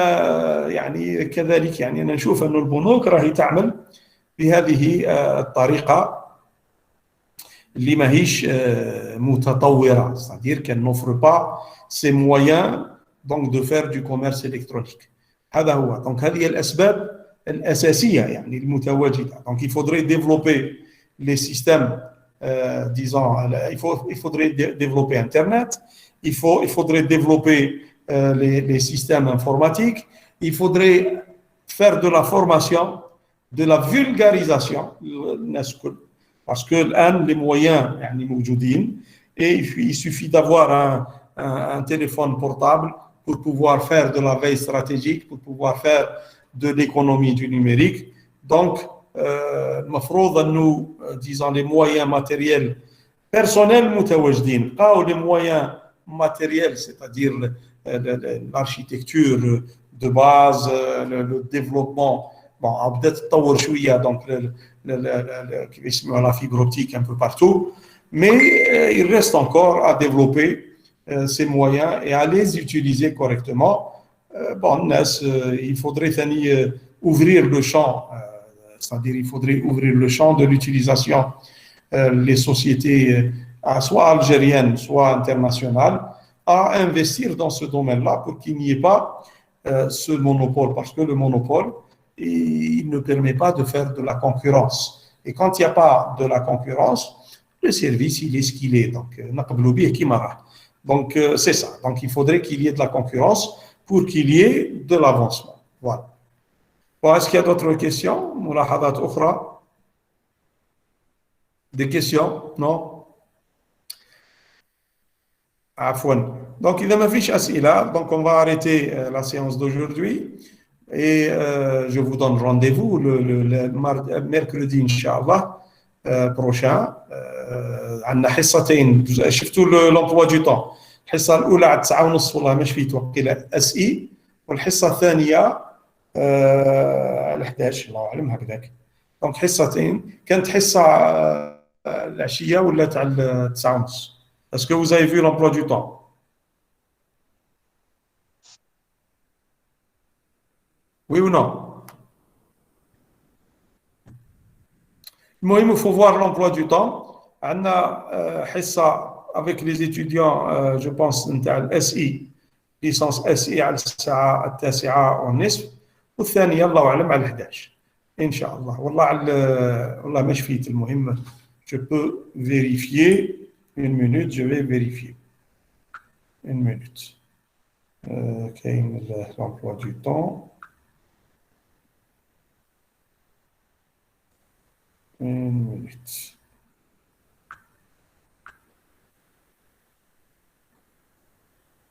يعني كذلك يعني أنا نشوف أن البنوك راهي تعمل بهذه الطريقة اللي ماهيش متطورة, c'est-à-dire qu'elle n'offre pas ces moyens donc de faire du commerce électronique. هذا هو. Donc هذه الأسباب الأساسية يعني المتواجدة. Donc il faudrait développer les systèmes disons il faudrait développer Internet, il faudrait développer les systèmes informatiques, il faudrait faire de la formation, de la vulgarisation parce que الآن les moyens يعني موجودين et il suffit d'avoir un téléphone portable pour pouvoir faire de la veille stratégique, pour pouvoir faire de l'économie du numérique. Donc, المفروض أنه disons les moyens matériels personnels متواجدين. Pas les moyens matériels, c'est-à-dire l'architecture de base, le développement. Bon, بدأت تطور شوية donc كيف يسموها la fibre optique un peu partout, mais il reste encore à développer ces moyens et à les utiliser correctement. Bon, il faudrait ouvrir le champ, c'est-à-dire il faudrait ouvrir le champ de l'utilisation les sociétés soit algériennes, soit internationales, à investir dans ce domaine-là pour qu'il n'y ait pas ce monopole, parce que le monopole, il ne permet pas de faire de la concurrence. Et quand il n'y a pas de la concurrence, le service, il est ce qu'il est. Donc, c'est ça. Donc, il faudrait qu'il y ait de la concurrence pour qu'il y ait de l'avancement. Voilà. Bon, est-ce qu'il y a d'autres questions? ملاحظات أخرى? Des questions? Non? عفوا. Donc, il n'y a pas d'asila. Donc, on va arrêter la séance d'aujourd'hui. Et je vous donne rendez-vous le mercredi, Inch'Allah, بروشان. عندنا حصتين، شفتوا لومبوا دو طون. الحصه الاولى على 9:30 والله ما شفيت وقيله اس اي، والحصه الثانيه على 11 الله اعلم هكذاك. دونك حصتين، كانت حصه العشيه ولات على 9:30. اسكو vous avez vu l'emploi du temps؟ Oui ou non? المهم il faut voir l'emploi du temps. عندنا حصه avec les étudiants je pense نتاع الاس اي، ليسانس اس اي على الساعه 9:30 والثانيه الله اعلم على 11 ان شاء الله. والله ما شفيت. المهم je peux vérifier une minute. je vais vérifier une minute. كاين l'emploi du temps. une minute.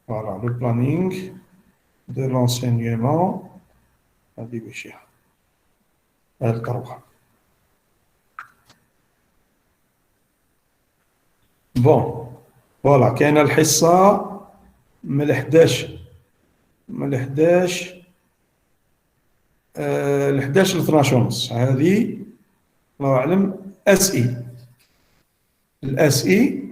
Voilà, le planning de l'enseignement. Bon, voilà, كاين الحصة من 11 ل 12:30. هذه الله أعلم اس اي، الاس اي.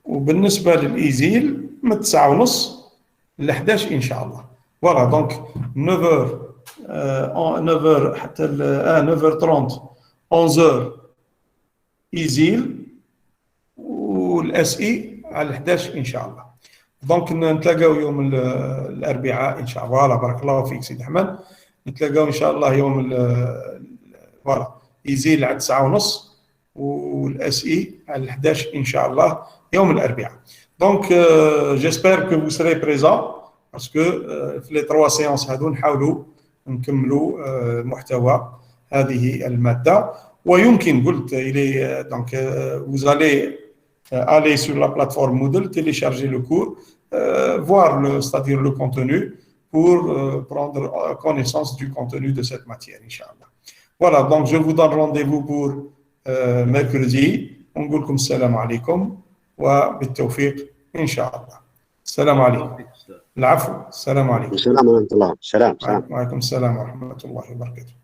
وبالنسبة للإيزيل من 9:30 ل 11 إن شاء الله. فوالا دونك 9h حتى 9h30 11h إيزيل، والاس اي على 11 إن شاء الله. دونك نتلاقاو يوم الأربعاء إن شاء الله. فوالا بارك الله فيك سيدي أحمد. نتلاقاو إن شاء الله يوم فوالا إيزيل على 9:30 والاس اي على 11 ان شاء الله يوم الاربعاء. دونك جيسبر كو vous serez présent باسكو في لي 3 سيونس هذو نحاولوا نكملوا محتوى هذه الماده. ويمكن قلت الي دونك vous allez aller sur la plateforme Moodle, télécharger le cours, voir c'est-à-dire le contenu pour prendre connaissance du contenu de cette matière inchallah. Voilà, donc je vous donne rendez-vous pour mercredi. ونقول لكم السلام عليكم وبالتوفيق إن شاء الله. السلام عليكم. العفو. السلام عليكم. السلام ورحمة الله. سلام. وعليكم السلام ورحمة الله وبركاته.